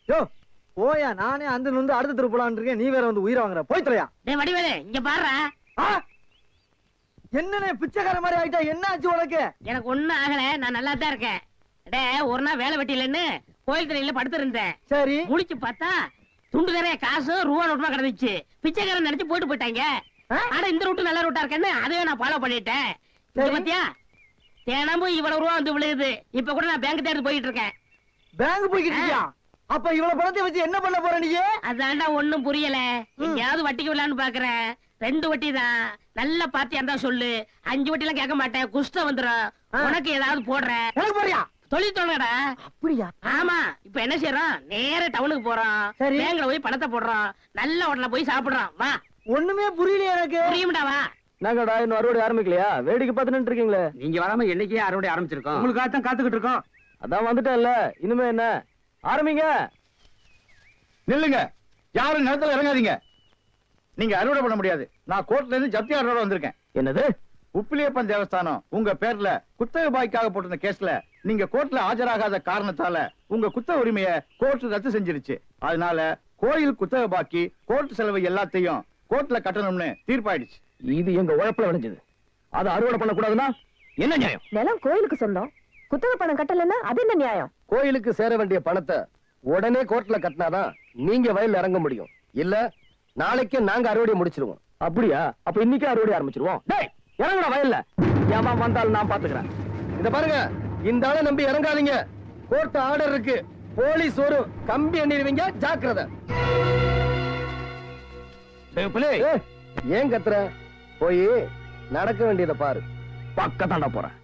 யோ போயா, நானே அந்த நொந்து அடுத்த தெரு போலான்னு இருக்கேன். நீ வேற வந்து உயிரை வாங்குற. போய் தொலையா. டேய் வடிவேலு, இங்க பாருடா. என்னனே பிச்சைக்கார மாதிரி ஆயிட்டா? என்ன ஆச்சு உனக்கு? எனக்கு ஒண்ணும் ஆகல, நான் நல்லா தான் இருக்கேன். டேய், ஒரு நாள் வேலை வெட்டிலன்னு கோயில் திரையில படுத்திருந்தேன். சரி, முடிச்சு பார்த்தா துண்டு நிறைய காசு ரூபா நோட்டுமா கிடந்துச்சு. பிச்சைக்காரன் நினைச்சு போயிட்டு போயிட்டாங்க. ஆனா இந்த ரூட்டு நல்ல ரூட்டா இருக்கேன்னு அதையே நான் ஃபாலோ பண்ணிட்டேன். இங்க பாத்தியா, தினமும் இவ்வளவு ரூபா வந்து விழுகுது. இப்ப கூட நான் பேங்க் தேடி போயிட்டு இருக்கேன். பேங்க் போய்கிட்டு இருக்கியா? அப்ப இவ்வளவு பணத்தை வச்சு என்ன பண்ண போற நீ? அதான்டா ஒண்ணும் புரியல. எங்கயாவது வட்டிக்கு விடலான்னு பாக்குறேன். 2 வட்டி தான். நல்ல பார்ட்டியா இருந்தா சொல்லு. 5 வட்டி எல்லாம் கேட்க மாட்டேன், குஷ்டம் வந்துடும். உனக்கு ஏதாவது போடுறேன். எனக்கு போறியா? தொழில் தொடங்கடா. அப்படியா? ஆமா. இப்ப என்ன செய்யறோம், நேர டவுனுக்கு போறோம். பேங்க்ல போய் பணத்தை போடுறோம். நல்ல ஹோட்டல்ல போய் சாப்பிடுறோம். வா. ஒண்ணுமே புரியலையே எனக்கு. புரியும்டா, வா. நாங்கடா இன்னும் அறுவடை ஆரம்பிக்கலையா? வேடிக்கை பார்த்து நின்று இருக்கீங்களே. நீங்க வராம என்னைக்கே அறுவடை ஆரம்பிச்சிருக்கோம். உங்களுக்காகத்தான் காத்துக்கிட்டு இருக்கோம். அதான் வந்துட்டேன்ல, இனிமே என்ன? ஆரம்பிங்க. நில்லுங்க, யாரும் நிலத்துல இறங்காதீங்க. நீங்க அறுவடை பண்ண முடியாது. நான் கோர்ட்ல இருந்து ஜப்தி ஆர்டரோட வந்திருக்கேன். என்னது? உப்பிலியப்பன் தேவஸ்தானம் உங்க பேர்ல குத்தகை பாய்க்காக போட்டிருந்த கேஸ்ல நீங்க கோர்ட்ல ஆஜராகாத காரணத்தால உங்க குத்தக உரிமையை கோர்ட் ரத்து செஞ்சிருச்சு. அதனால கோயில் குத்தகை பாக்கி, கோர்ட் செலவு எல்லாத்தையும் கோர்ட்ல கட்டணும்னு தீர்ப்பாயிடுச்சு. இது எங்க உழைப்புல விளைஞ்சது. அதை அறுவடை பண்ண கூடாதுன்னா என்ன நியாயம்? நிலம் கோயிலுக்கு சொந்தம். குத்தகை பணம் கட்டலன்னா அது என்ன நியாயம்? கோயிலுக்கு சேர வேண்டிய பணத்தை உடனே கோர்ட்ல கட்டினாதான் நீங்க வயல்ல இறங்க முடியும். இல்ல நாளைக்கே நாங்க அறுவடை முடிச்சிருவோம். அப்படியா? அப்ப இன்னைக்கே அறுவடை ஆரம்பிச்சிருவோம். டேய், இறங்குடா வயல்ல. ஏமா வந்தாலும் நான் பாத்துக்கிறேன். இத பாருங்க, இந்த ஆளை நம்பி இறங்காதீங்க. கோர்ட் ஆர்டர் இருக்கு. போலீஸ் வரும், கம்பி எண்ணிடுவீங்க, ஜாக்கிரதை. ஏன் கத்துற? போய் நடக்க வேண்டியதை பாரு. பக்கத்தாண்ட போறேன்.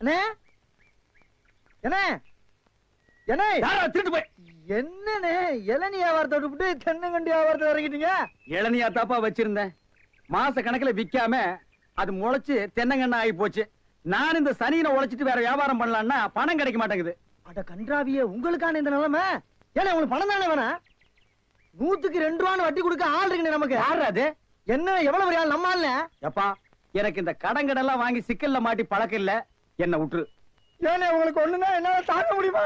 அண்ணே என்ன என்ன யாரா திருட்டு போய் என்னண்ணே இளநீ வியாபாரத்தை விட்டு தென்னங்கண்டி வியாபாரத்தை இறங்கிட்டீங்க? இளநியா தாப்பா வச்சிருந்தேன். மாச கணக்குல விக்காம அது முளைச்சு தென்னங்கண்ணா ஆகி போச்சு. நான் இந்த சனியில உழைச்சிட்டு வேற வியாபாரம் பண்ணலாம்னா பணம் கிடைக்க மாட்டேங்குது. அட கன்றாவியே, உங்களுக்கான இந்த நிலைமை. ஏன்னா உங்களுக்கு பணம் தானே வேணா? 100க்கு 2 ரூபான்னு வட்டி கொடுக்க ஆள் இருக்குண்ணே நமக்கு. யாரு அது? என்ன எவ்வளவு பெரிய ஆள் நம்ம ஆள்ல? எப்பா எனக்கு இந்த கடங்கடெல்லாம் வாங்கி சிக்கல்ல மாட்டி பழக்கம் இல்ல, என்ன விட்டுரு. ஏன்னா உங்களுக்கு ஒண்ணுன்னா என்னால தாங்க முடியுமா?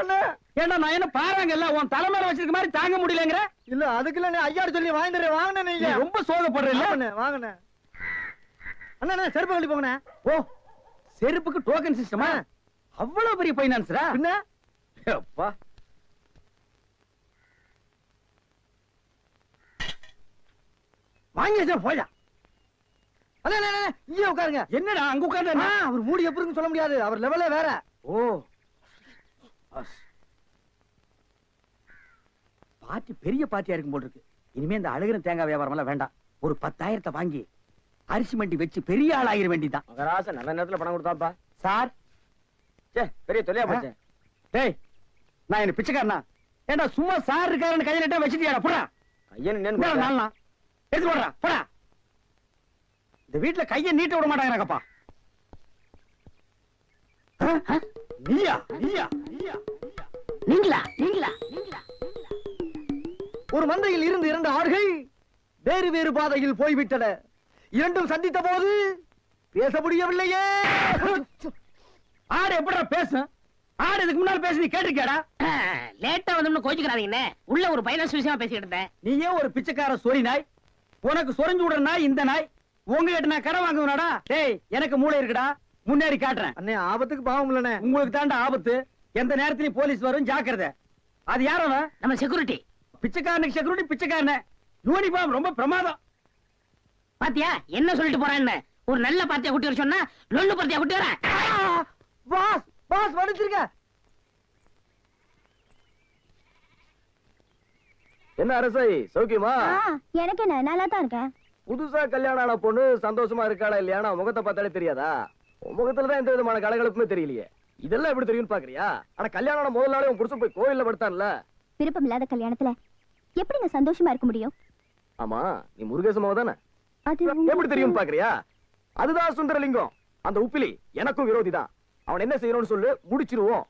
ஏன்னா நான் என்ன பாருங்கல்ல உன் தலைமையில வச்சிருக்க மாதிரி தாங்க முடியலங்கிற. இல்ல அதுக்குள்ள ஐயாரு சொல்லி வாங்கிடுறேன். வாங்கினே நீங்க நீ ரொம்ப சோகப்படுறீல்ல. வாங்கினே அண்ணா செருப்பு கழட்டி போங்கண்ணே. ஓ செருப்புக்கு டோக்கன் சிஸ்டமா? அவ்வளவு பெரிய பைனான்ஸ்ரா? என்ன அப்பா வாங்கி வச்சா போயா. அண்ணா இங்கே உட்காருங்க. என்னடா அங்க உட்கார்ந்து? அவர் மூடி எப்படி இருக்குன்னு சொல்ல முடியாது, அவர் லெவலே வேற. ஓ பாட்டி பெரிய பாட்டியா இருக்கும் போல இருக்கு. இனிமே இந்த அழுகிற தேங்காய் வியாபாரம் எல்லாம் வேண்டாம். ஒரு 10,000 வாங்கி அரிசி மண்டி வச்சு பெரிய ஆள் ஆகிற வேண்டிதான். மகராச நல்ல நேரத்துல பணம் கொடுத்தாப்பா. சார் பெரிய தொல்லையா போச்சு. டேய் நான் என்ன பிச்சைக்காரனா? ஏண்டா சும்மா சார் இருக்காருன்னு கையில இட்ட வச்சிட்டியாடா? போடா ஐயன் நாளா எடுத்து போடுறா போடா. இந்த வீட்டுல கையை நீட்ட விட மாட்டாங்கப்பா. நீயா நீயா நீயா நீங்களா நீங்களா நீங்களா? ஒரு மந்தையில் இருந்து 2 ஆடுகள் வேறு வேறு பாதையில் போய்விட்டன. இரண்டும் சந்தித்த போது பேச முடியவில்லையே. ஆடு எப்படிடா பேசும்? ஆடு இதுக்கு முன்னால பேசி நீ கேட்டிருக்கியாடா? லேட்டா வந்து கோச்சுக்கிறாதீங்கண்ணே. உள்ள ஒரு பைனான்ஸ் விஷயமா பேசிக்கிட்டு இருந்தேன். நீயே ஒரு பிச்சைக்கார சொறி நாய். உனக்கு சொரிஞ்சு விடுற நாய் இந்த நாய். உங்ககிட்ட நான் கடை வாங்குவேனாடா? டேய் எனக்கு மூளை இருக்குடா, முன்னேறி காட்டுறேன். அண்ணே ஆபத்துக்கு பாவம் இல்லனே. உங்களுக்கு தாண்டா ஆபத்து. எந்த நேரத்திலயும் போலீஸ் வரும், ஜாக்கிரதை. அது யாரவ? நம்ம செக்யூரிட்டி. பிச்சைக்காரனுக்கு செக்யூரிட்டி பிச்சைக்காரன. யூனிஃபார்ம் ரொம்ப பிரமாதம். பாத்தியா என்ன சொல்லிட்டு போறான்னு? ஒரு நல்ல பாத்தியா குட்டி வர சொன்னா லொல்லு பாத்தியா குட்டி வர. பாஸ் பாஸ் வடிச்சிருக்க. என்ன அரசை சௌக்கியமா? எனக்கு என்ன நல்லா தான் இருக்கேன். புதுசா கல்யாணம் ஆன பொண்ணு சந்தோஷமா இருக்காளா இல்லையா முகத்தை பார்த்தாலே தெரியாதா? முகத்துலதான் எந்த விதமான கலகலப்புமே தெரியலையே. இதெல்லாம் எப்படி தெரியும்னு பாக்குறியா? ஆனா கல்யாணம் ஆன முதல் நாளே உன் புருஷன் போய் கோயில்ல படுத்தான்ல. விருப்பம் இல்லாத கல்யாணத்துல எப்படிங்க சந்தோஷமா இருக்க முடியும்? ஆமா நீ முருகேசமாவ தானே? அது எப்படி தெரியும் பாக்குறியா? அதுதான் சுந்தரலிங்கம். அந்த உப்பிலி எனக்கும் விரோதி தான். அவன் என்ன செய்யணும்னு சொல்லு, முடிச்சிருவோம்.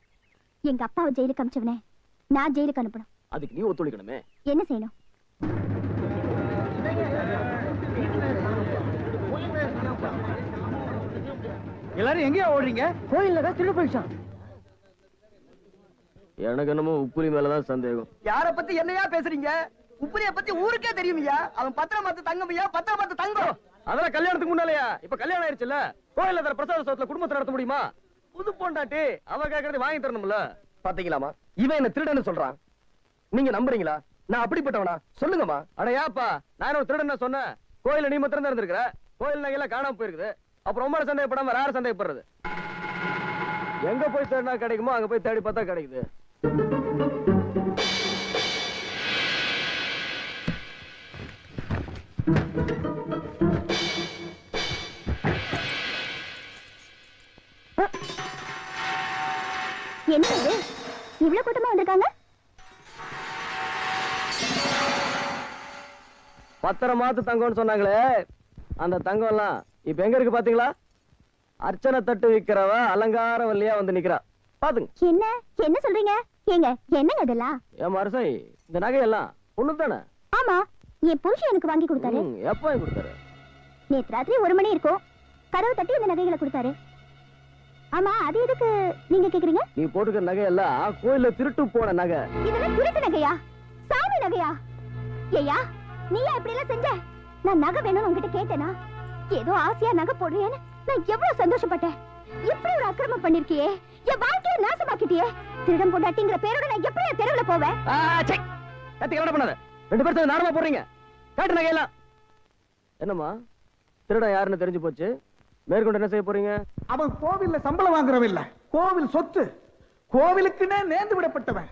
எங்க அப்பாவை ஜெயிலுக்கு அனுப்பிச்சவனே நான் ஜெயிலுக்கு அனுப்பணும். அதுக்கு நீ ஒத்துழைக்கணுமே. என்ன செய்யணும்? எல்லாரும் எங்கேயா ஓடுறீங்க? கோயில்ல தான் திருடு போயிடுச்சான். எனக்கு என்னமோ உப்புலி மேலதான் சந்தேகம். யார பத்தி என்னையா பேசுறீங்க? உப்புலிய பத்தி ஊருக்கே தெரியுமையா. அவன் பத்திரம் பார்த்து தங்கமையா, பத்திரம் பார்த்து தங்கம். அதெல்லாம் கல்யாணத்துக்கு முன்னாலயா? இப்ப கல்யாணம் ஆயிடுச்சுல்ல, கோயில்ல தர பிரசாத சோத்துல குடும்பத்தை நடத்த முடியுமா? புது பொண்டாட்டி அவ கேக்குறது வாங்கி தரணும்ல. பாத்தீங்களாமா இவன் என்ன திருடன்னு சொல்றான். நீங்க நம்புறீங்களா? நான் அப்படிப்பட்டவனா? சொல்லுங்கம்மா. அடையாப்பா நான் ஒரு திருடன் சொன்னேன். கோயில நீ மாத்திரம் தான் இருந்திருக்கிற. கோயில் நகையெல்லாம் காணாம போயிருக்குது. அப்புறம் ரொம்ப சந்தேகப்படாம வேற யாரும் சந்தேகப்படுறது? எங்க போய் தேடினா கிடைக்குமோ அங்க போய் தேடி பார்த்தா கிடைக்குது. என்ன இது இவ்வளவு கூட்டமா வந்திருக்காங்க? பத்திரமாத்து தங்கம்னு சொன்னாங்களே, அந்த தங்கம் எல்லாம் இப்ப எங்க இருக்கு பாத்தீங்களா? அர்ச்சனை தட்டு விக்கிறவ அலங்கார வல்லியா வந்து நிக்கிறா. பாத்துங்க. என்ன என்ன சொல்றீங்க? ஏங்க என்னங்க இதெல்லாம்? ஏன் மரசாய், இந்த நகையெல்லாம் ஒண்ணு தானே? ஆமா, என் புருஷன் எனக்கு வாங்கி கொடுத்தாரு. எப்ப வாங்கி கொடுத்தாரு? நேத்து ராத்திரி 1 மணி இருக்கும், கதவு தட்டி இந்த நகைகளை கொடுத்தாரு. ஆமா, அது எதுக்கு நீங்க கேக்குறீங்க? நீ போட்டுக்கிற நகையெல்லாம் கோயில்ல திருட்டு போன நகை. இதெல்லாம் திருட்டு நகையா? சாமி நகையா? ஏய்யா, நீயா இப்படி எல்லாம் செஞ்ச? நான் நகை வேணும்னு உங்ககிட்ட கேட்டேனா? ஏதோ ஆசையா நகை போடுறேன்னு நான் எவ்வளவு சந்தோஷப்பட்டேன். இப்படி ஒரு அக்கிரமம் பண்ணிருக்கியே, என் வாழ்க்கையை நாசமாக்கிட்டியே. திருடம் பொண்டாட்டிங்கிற பேரோட நான் எப்படி தெருவுல போவேன்? கத்தி கவலை பண்ணாத. 2 பேரும் நாடமா போறீங்க. காட்டு நகையெல்லாம். என்னம்மா, திருடன் யாருன்னு தெரிஞ்சு போச்சு, மேற்கொண்டு என்ன செய்ய போறீங்க? அவன் கோவில்ல சம்பளம் வாங்குறவன் இல்ல, கோவில் சொத்து. கோவிலுக்குன்னே நேர்ந்து விடப்பட்டவன்.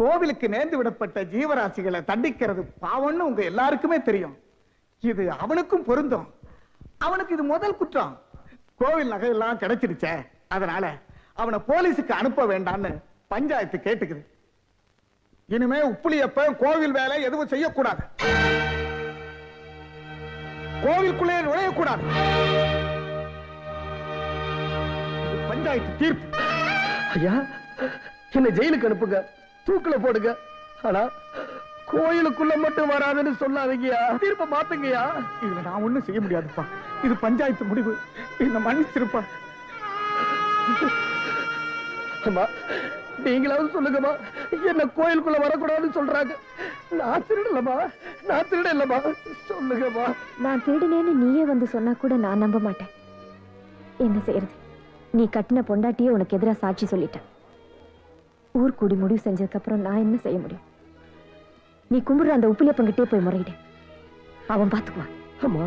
கோவிலுக்கு நேர்ந்து விடப்பட்ட ஜீவராசிகளை தண்டிக்கிறது பாவம்னு உங்க எல்லாருக்குமே தெரியும். இது அவனுக்கும் பொருந்தும். அவனுக்கு இது முதல் குற்றம். கோவில் நகையெல்லாம் கிடைச்சிடுச்சே, அதனால அவனை போலீஸுக்கு அனுப்ப வேண்டாம்னு பஞ்சாயத்து கேட்டுக்குது. இனிமே உப்புளியப்ப கோவில் வேலை எதுவும் செய்யக்கூடாது, கோவிலுக்குள்ளே நுழையக்கூடாது. பஞ்சாயத்து தீர்ப்பு. ஐயா, என்ன ஜெயிலுக்கு அனுப்புங்க, தூக்குல போடுங்க. ஆனா கோயிலுக்குள்ள மட்டும் வராதுன்னு சொல்லாதீங்கயா. தீர்ப்ப மாத்துங்கயா. இதுல நான் ஒண்ணும் செய்ய முடியாதுப்பா, இது பஞ்சாயத்து முடிவு. என்ன மன்னிச்சிருப்பா. அம்மா, நீங்களாவது சொல்லுங்கம்மா, என்ன கோயிலுக்குள்ள வரக்கூடாதுன்னு சொல்றாங்க. நான் திருடலமா, நான் திருட இல்லம்மா, சொல்லுங்கம்மா. நான் திருடினேன்னு நீயே வந்து சொன்னா கூட நான் நம்ப மாட்டேன். என்ன செய்யறது? நீ கட்டின பொண்டாட்டியே உனக்கு எதிரா சாட்சி சொல்லிட்ட. ஊர் கூடி முடிவு செஞ்சதுக்கு அப்புறம் நான் என்ன செய்ய முடியும்? நீ கும்பிடுற அந்த உப்பிலியப்பங்கிட்டே போய் முறையிடு, அவன் பாத்துக்குவான். அம்மா,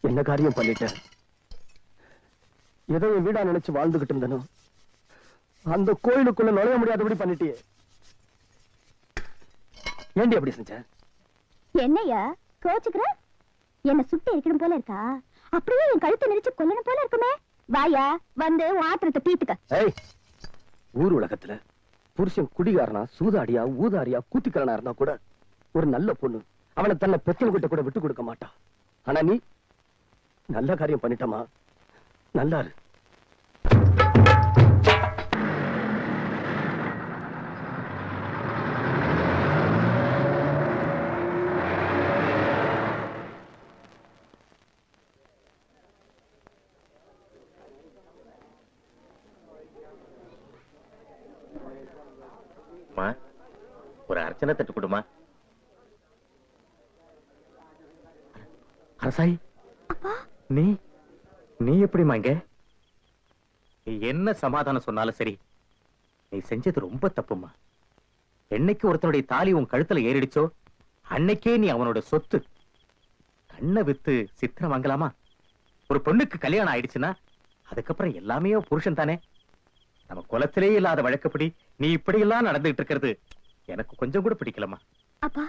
என்ன காரியம் பண்ணிட்டேன்? ஏதோ என் வீடா நினைச்சு வாழ்ந்துகிட்டு இருந்தனும், அந்த கோயிலுக்குள்ள நுழைய முடியாதபடி பண்ணிட்டியே. ஏண்டி அப்படி செஞ்ச? என்னையா கோச்சுக்கிற? என்ன சுட்டு இருக்கணும் போல இருக்கா? அப்படியே என் கழுத்தை நெரிச்சு கொல்லணும் போல இருக்குமே. வாயா, வந்து ஆத்திரத்தை தீர்த்துக்க. ஊர் உலகத்துல புருஷன் குடிகாரனா, சூதாடியா, ஊதாரியா, கூத்திக்காரனா இருந்தா கூட ஒரு நல்ல பொண்ணு அவனை தன்னை பெத்தவங்கிட்ட கூட விட்டு கொடுக்க மாட்டான். ஆனா நீ நல்ல காரியம் பண்ணிட்டமா, நல்லா இரு. ஒரு அர்ச்சனை தட்டு கொடுமா. அரசாய், நீ நீ எப்படிமா இங்க? நீ என்ன சமாதானம் சொன்னாலும் சரி, நீ செஞ்சது ரொம்ப தப்புமா. என்னைக்கு ஒருத்தனுடைய தாலி உன் கழுத்துல ஏறிடுச்சோ அன்னைக்கே நீ அவனோட சொத்து. கண்ணை வித்து சித்திரம் வாங்கலாமா? ஒரு பொண்ணுக்கு கல்யாணம் ஆயிடுச்சுன்னா அதுக்கப்புறம் எல்லாமே புருஷன் தானே. நம்ம குலத்திலே இல்லாத வழக்கப்படி நீ இப்படி எல்லாம் நடந்துட்டு இருக்கிறது எனக்கு கொஞ்சம் கூட பிடிக்கலமா. அப்பா,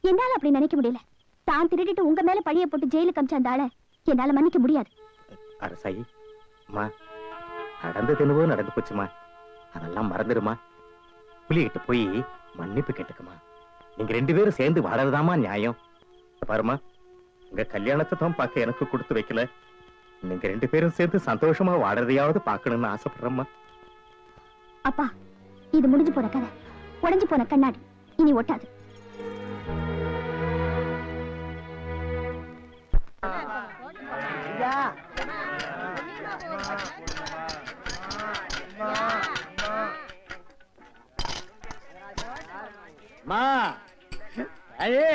என்னால அப்படி நினைக்க முடியல. தான் திருடிட்டு உங்க மேல பழிய போட்டு ஜெயிலுக்கு அமிச்ச அந்த ஆளை என்னால மன்னிக்க முடியாது. அரசாயி, அம்மா, நடந்தது என்னவோ நடந்து போச்சுமா, அதெல்லாம் மறந்துடுமா. புலிகிட்ட போய் மன்னிப்பு கேட்டுக்குமா. நீங்க 2 பேரும் சேர்ந்து வாழறதாமா நியாயம். பாருமா, உங்க கல்யாணத்தை தான் பார்க்க எனக்கு கொடுத்து வைக்கல, நீங்க 2 பேரும் சேர்ந்து சந்தோஷமா வாழறதையாவது பார்க்கணும்னு ஆசைப்படுறேம்மா. அப்பா, இது முடிஞ்சு போன கதை, உடைஞ்சு போன கண்ணாடி, இனி ஒட்டாது. அம்மா, ஐயே,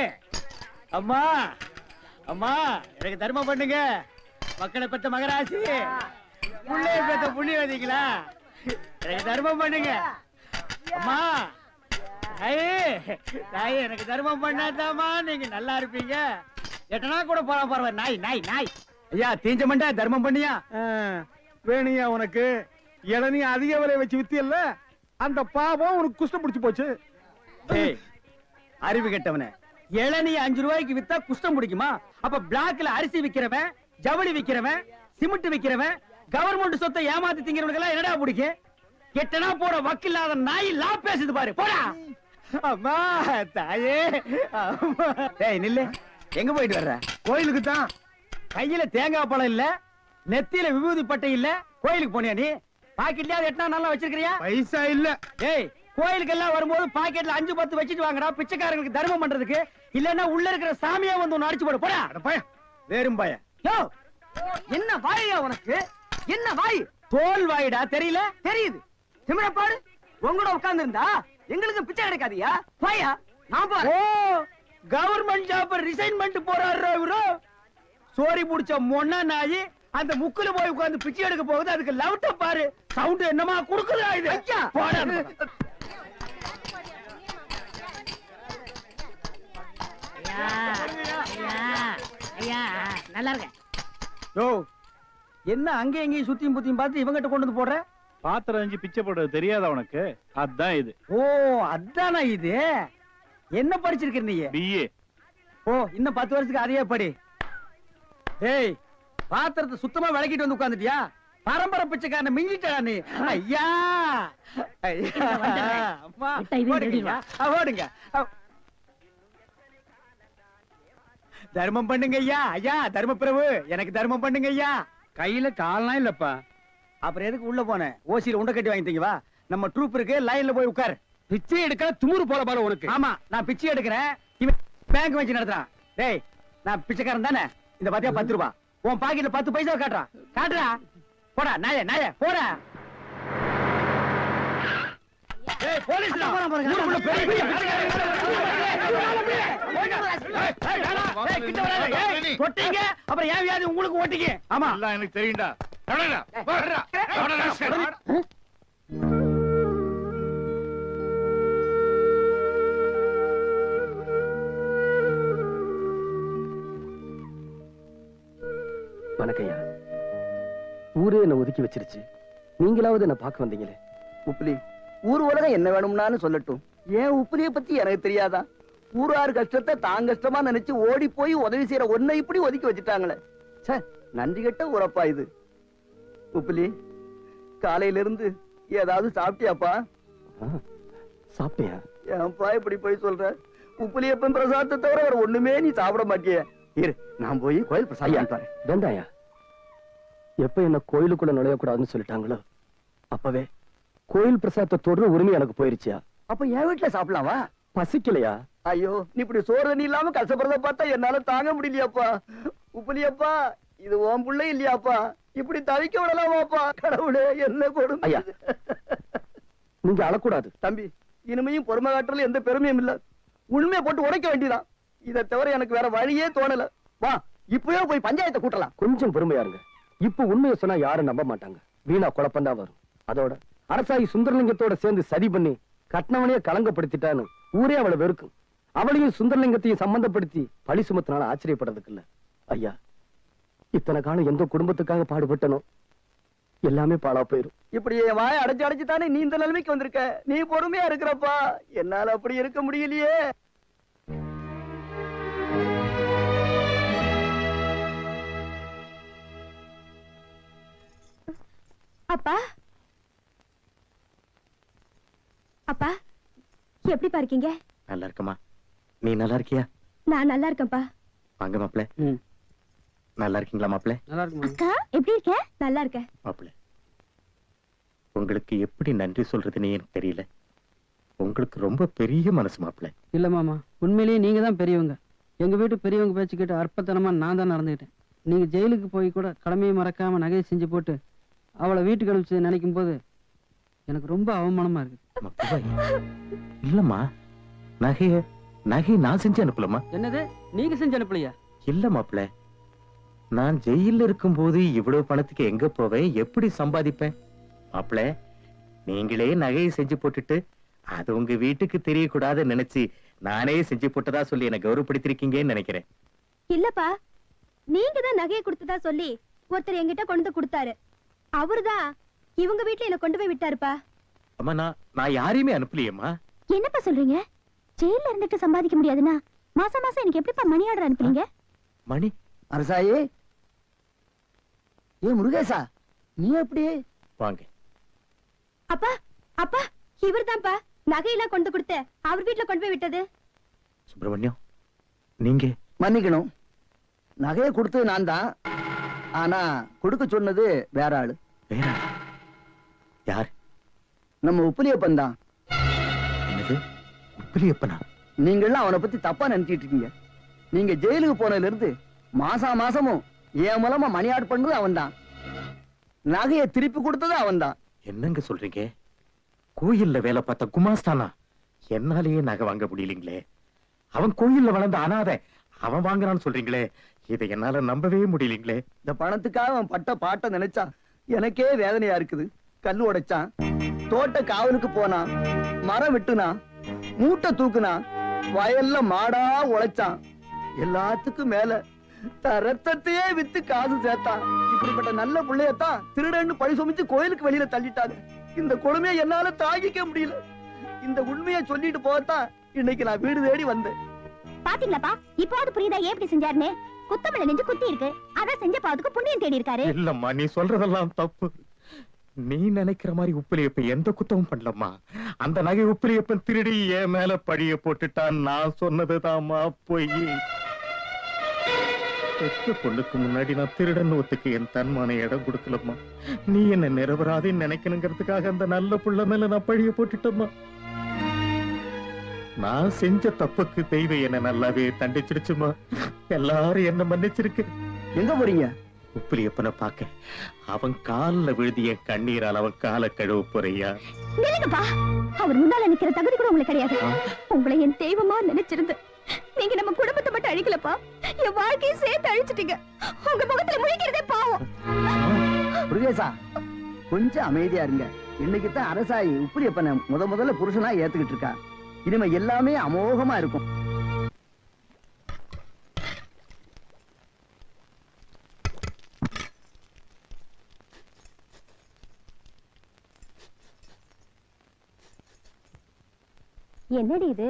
அம்மா, அம்மா, எனக்கு தர்மம் பண்ணுங்க. மக்களை பெற்ற மகராசி, புள்ளைய பெற்ற புண்ணியவதிங்களா, எனக்கு தர்மம் பண்ணுங்க. அம்மா, ஐயே, தாயே, எனக்கு தர்மம் பண்ணாதாம்மா நீங்க நல்லா இருப்பீங்க. எட்டனா கூட போலாம் பரவாயில்ல. நாய் நாய் நாய். ஐயா, தீஞ்ச மண்டா, தர்மம் பண்ணியா? வேணியா உனக்கு? இளநீ அதிக விலை வச்சு வித்தியல்ல, அந்த பாவம் உனக்கு குஷ்டம் பிடிச்சு போச்சு. அறிவு கெட்டவனே, இளநீ 5 ரூபாய்க்கு வித்தா குஷ்டம் பிடிக்குமா? அப்ப பிளாக்ல அரிசி விக்கிறவன், ஜவுளி விக்கிறவன், சிமெண்ட் விக்கிறவன், கவர்மெண்ட் சொத்தை ஏமாத்தி திங்கிறவனுக்கு எல்லாம் என்னடா பிடிக்கும்? எட்டனா போட வக்கில்லாத நாய் லா பேசுது பாரு, போடா. அம்மா, தாயே, அம்மா. டேய் நில்லு, எங்க போயிட்டு வர்ற? கோயிலுக்கு தான். கையில தேங்காய் பழம் இல்ல, நெத்தியில விபூதி பட்டை இல்ல, கோயிலுக்கு போனியா நீ? பாக்கெட்லயா எட்டனா நல்லா வச்சிருக்கிறியா? பைசா இல்ல. ஏய், கோயிலுக்கு எல்லாம் வரும்போது பாக்கெட்ல 5-10 வச்சிட்டு வாங்கடா, பிச்சைக்காரங்களுக்கு தர்மம் பண்றதுக்கு. இல்லன்னா உள்ள இருக்கிற சாமியா வந்து ஒன்னு அடிச்சு போடு, போடா. பய வேறும் பய. யோ, என்ன வாயா உனக்கு? என்ன வாய்? தோல் வாயிடா, தெரியல? தெரியுது. திமிர பாரு, உங்களோட உட்கார்ந்து இருந்தா எங்களுக்கு பிச்சை கிடைக்காதியா? வாயா, நான் பாரு. ஓ, கவர்மெண்ட் ஜாப் ரிசைன் பண்ணிட்டு போறாரு இவரு. சோரி புடிச்ச மொன்னா நாயி அந்த முக்குல போய் உட்கார்ந்து பிச்சை எடுக்க போகுது. அதுக்கு லவுட்ட பாரு, சவுண்ட் என்னமா குடுக்குதா இது? போடா. ஐயா, நல்லா இருக்க. யோ, என்ன அங்கே எங்கேயும் சுத்தியும் புத்தியும் பார்த்து இவங்கிட்ட கொண்டு வந்து போடுற? பாத்திரம் அஞ்சு பிச்சை போடுறது தெரியாதா உனக்கு? அதான் இது. ஓ, அதானா இது? என்ன படிச்சிருக்க நீ? பிஏ. ஓ, இன்னும் 10 வருஷத்துக்கு அதையே படி. ஏய், பாத்திரத்தை சுத்தமா விளக்கிட்டு வந்து உட்கார்ந்துட்டியா? பரம்பரை பிச்சைக்காரனை மிஞ்சிட்டா நீ. ஐயா, அம்மா, ஓடுங்க, ஓடுங்க. தர்மம் பண்ணுங்க ஐயா. ஐயா, தர்ம பிரபு, எனக்கு தர்மம் பண்ணுங்க ஐயா. கையில கால்லாம் இல்லப்பா. அப்புறம் எதுக்கு உள்ள போன? ஓசியில உண்டை கட்டி வாங்கிட்டீங்க. வா, நம்ம ட்ரூப் இருக்கு, லைன்ல போய் உட்கார். பிச்சை எடுக்க துமுறு போல பாரு உனக்கு. ஆமா, நான் பிச்சை எடுக்கிறேன், இவன் பேங்க் வச்சு நடத்துறான். டேய், நான் பிச்சைக்காரன் தானே? இந்த பாத்தியா 10 ரூபாய் உன் பாக்கெட்ல 10 பைசா காட்டுறா. காட்டுறா, போடா நாய நாய, போடா. ஏய், போலீஸ் தொட்டீங்க, அப்புறம் ஏன் வியாதி உங்களுக்கு ஓட்டிங்க? ஆமா, எனக்கு தெரியும்டா. வணக்கம்யா. ஊரே என்ன ஒதுக்கி வச்சிருச்சு, நீங்களாவது என்ன பார்க்க வந்தீங்களே. உப்புலி, ஊர் உலகம் என்ன வேணும்னான்னு சொல்லட்டும். ஏன் உப்புலிய பத்தி எனக்கு தெரியாதா? ஊரார் கஷ்டத்தை தான் கஷ்டமா நினைச்சு ஓடி போய் உதவி செய்யற ஒன்னை இப்படி ஒதுக்கி வச்சுட்டாங்களே. சே, நன்றி கெட்ட ஊரப்பா இது. உப்புலி, காலையில இருந்து ஏதாவது சாப்பிட்டியாப்பா? சாப்பிட்டியா? ஏன்பா இப்படி போய் சொல்ற? உப்புலியப்பன் பிரசாதத்தை தவிர வேற ஒண்ணுமே நீ சாப்பிட மாட்டிய. இரு, நான் போய் கோயில் பிரசாதம். வேண்டாயா, எப்ப என்ன கோயிலுக்குள்ள நுழையக்கூடாதுன்னு சொல்லிட்டாங்களோ அப்பவே கோயில் பிரசாதத்தை தொடர உரிமை எனக்கு போயிருச்சியா. அப்ப என் வீட்டுல சாப்பிடலாமா? பசிக்கலையா? ஐயோ, நீ இப்படி சோறு தண்ணி இல்லாம கஷ்டப்படுறத பார்த்தா என்னால தாங்க முடியலையாப்பா. உப்புலியப்பா, இது உன் பிள்ளை இல்லையாப்பா? இப்படி தவிக்க விடலாமாப்பா? கடவுளே, என்ன கொடுமை. ஐயா, நீங்க அழக்கூடாது. தம்பி, இனிமையும் பொறுமை காட்டுறதுல எந்த பெருமையும் இல்ல. உண்மையை போட்டு உடைக்க வேண்டியதான். இதை தவிர எனக்கு வேற வழியே தோணல. வா, இப்பவே போய் பஞ்சாயத்தை கூட்டலாம். கொஞ்சம் பொறுமையா இருங்க. இப்ப உண்மையை சொன்னா யாரும் நம்ப மாட்டாங்க, வீணா குழப்பம் தான் வரும். அதோட அரசாயி சுந்தரலிங்கத்தோட சேர்ந்து சதி பண்ணி கட்னவனையே கலங்கப்படுத்திட்டான்னு ஊரே அவளை வெறுக்கும். அவளையும் சுந்தரலிங்கத்தையும் சம்பந்தப்படுத்தி பழி சுமத்தினால ஆச்சரியப்படுறதுக்கு இல்ல. ஐயா, இத்தனை காலம் எந்த குடும்பத்துக்காக பாடுபட்டனோ எல்லாமே பாழா போயிரும். இப்படி என் வாயை அடைச்சு அடைச்சு தானே நீ இந்த நிலைமைக்கு வந்திருக்க. நீ பொறுமையா இருக்கிறப்பா, என்னால அப்படி இருக்க முடியலையே. அப்பா அப்பா எப்படி இருக்கீங்க? நல்லா இருக்கமா. நீ நல்லா இருக்கியா? நான் நல்லா இருக்கேன்ப்பா. வாங்க மாப்பிள. நல்லா இருக்கீங்களா மாப்பிள? நல்லா இருக்கு. அக்கா எப்படி இருக்க? நல்லா இருக்கேன். மாப்பிள, உங்களுக்கு எப்படி நன்றி சொல்றதுன்னு எனக்கு தெரியல. உங்களுக்கு ரொம்ப பெரிய மனசு மாப்பிள. இல்ல மாமா, உண்மையிலேயே நீங்க தான் பெரியவங்க. எங்க வீட்டு பெரியவங்க பேச்சு கேட்டு அற்பத்தனமா நான் தான் நடந்துக்கிட்டேன். நீங்க ஜெயிலுக்கு போய் கூட கடமையை மறக்காம நகையை செஞ்சு போட்டு அவளை வீட்டுக்கு அனுப்பிச்சு நினைக்கும் போது எனக்கு ரொம்ப அவமானமா இருக்கு. இல்லம்மா, நகைய நான் செஞ்சு அனுப்பலமா. என்னது, நீங்க செஞ்சு அனுப்பலையா? இல்ல மாப்பிள, நான் ஜெயில இருக்கும் போது இவ்வளவு பணத்துக்கு எங்க போவேன், எப்படி சம்பாதிப்பேன்? மாப்பிள, நீங்களே நகையை செஞ்சு போட்டுட்டு அது உங்க வீட்டுக்கு தெரியக்கூடாதுன்னு நினைச்சு நானே செஞ்சு போட்டதா சொல்லி என்ன கௌரவப்படுத்திருக்கீங்கன்னு நினைக்கிறேன். இல்லப்பா, நீங்க தான் நகையை கொடுத்ததா சொல்லி ஒருத்தர் என்கிட்ட கொண்டு கொடுத்தாரு. அவர்தான் இவங்க வீட்டுல என்ன கொண்டு போய் விட்டாருப்பா. அம்மா, நான் யாரையுமே அனுப்பலையேம்மா. என்னப்பா சொல்றீங்க? ஜெயில இருந்துட்டு சம்பாதிக்க முடியாதுன்னா மாசம் மாசம் எனக்கு எப்படிப்பா மணி ஆர்டர் அனுப்புறீங்க? மணி? அரசாயி, ஏ முருகேசா, நீ எப்படி? வாங்க. அப்பா அப்பா, இவர்தான்ப்பா நகையெல்லாம் கொண்டு கொடுத்த அவர் வீட்டுல கொண்டு போய் விட்டது. சுப்பிரமணியம், நீங்க மன்னிக்கணும், நகையை கொடுத்தது நான் தான். ஆனா கொடுக்க சொன்னது வேற ஆளு. வேற யார்? நம்ம உப்புலியப்பன் தான். என்னது, உப்பிலியப்பனா? நீங்களாம் அவனை பத்தி தப்பா நினைச்சிட்டு இருக்கீங்க. நீங்க ஜெயிலுக்கு போனதுல இருந்து மாசமும் என் மூலமா மணி ஆர்டர் பண்ணது அவன் தான். நகையை திருப்பி கொடுத்தது அவன் தான். என்னங்க சொல்றீங்க? கோயில்ல வேலை பார்த்த குமாஸ்தானா? என்னாலேயே நகை வாங்க முடியலீங்களே. அவன் கோயில்ல வளர்ந்த அனாதை, அவன் வாங்குறான்னு சொல்றீங்களே, இதை என்னால நம்பவே முடியலீங்களே. இந்த பணத்துக்காக அவன் பட்ட பாட்ட நினைச்சா எனக்கே வேதனையா இருக்குது. கல்லு உடைச்சான், தோட்ட காவலுக்கு போனான், மரம் வெட்டுனா, மூட்டை தூக்குனா, வயல்ல மாடா உழைச்சான். எல்லாத்துக்கும் மேல ரத்தத்தையே வித்து காசு சேர்த்தான். இப்படிப்பட்ட நல்ல பிள்ளையத்தான் திருடன்னு பழி சுமிச்சு கோயிலுக்கு வெளியில தள்ளிட்டாங்க. இந்த கொடுமையை என்னால தாங்கிக்க முடியல. இந்த உண்மையை சொல்லிட்டு போகத்தான் இன்னைக்கு நான் வீடு தேடி வந்தேன். பாத்தீங்களாப்பா, இப்போது புரியுதா எப்படி செஞ்சாருன்னு? குத்தமில்ல நெஞ்சு குத்தி இருக்கு, அதான் செஞ்ச பாவத்துக்கு புண்ணியம் தேடி இருக்காரு. இல்லம்மா, நீ சொல்றதெல்லாம் தப்பு. நீ நினைக்கிற மாதிரி உப்பிலியப்பன் எந்த குத்தமும் பண்ணலம்மா. அந்த நகை உப்பிலியப்பன் திருடி என் மேல பழிய போட்டுட்டான். நான் சொன்னதுதாம்மா பொய். பெத்த பொண்ணுக்கு முன்னாடி நான் திருடன் ஒத்துக்கு என் தன்மான இடம் கொடுக்கலம்மா. நீ என்ன நிரபராதின்னு நினைக்கணுங்கிறதுக்காக அந்த நல்ல புள்ள மேல நான் பழிய போட்டுட்டம்மா. நான் செஞ்ச தப்புக்கு தெய்வம் என்ன நல்லாவே தண்டிச்சிருச்சுமா. எல்லாரும் என்ன மன்னிச்சிருக்கு. எங்க போறீங்க? உப்பிலியப்பனை பார்க்க. அவன் கால்ல விழுதி என் கண்ணீரால் அவன் காலை கழுவ போறியா? நில்லுங்கப்பா, அவர் முன்னால நிக்கிற தகுதி கூட உங்களுக்கு கிடையாது. உங்களை என் தெய்வமா நினைச்சிருந்து நீங்க நம்ம குடும்பத்தை மட்டும் அழிக்கலப்பா, என் வாழ்க்கையை சேர்த்து அழிச்சிட்டீங்க. உங்க முகத்துல முழிக்கிறதே பாவம். முருகேசா, கொஞ்சம் அமைதியா இருங்க. இன்னைக்கு தான் அரசாயி உப்பிலியப்பனை முதல்ல புருஷனா ஏத்துக்கிட்டு இருக்கா. இனிமே எல்லாமே அமோகமா இருக்கும். என்னடி இது?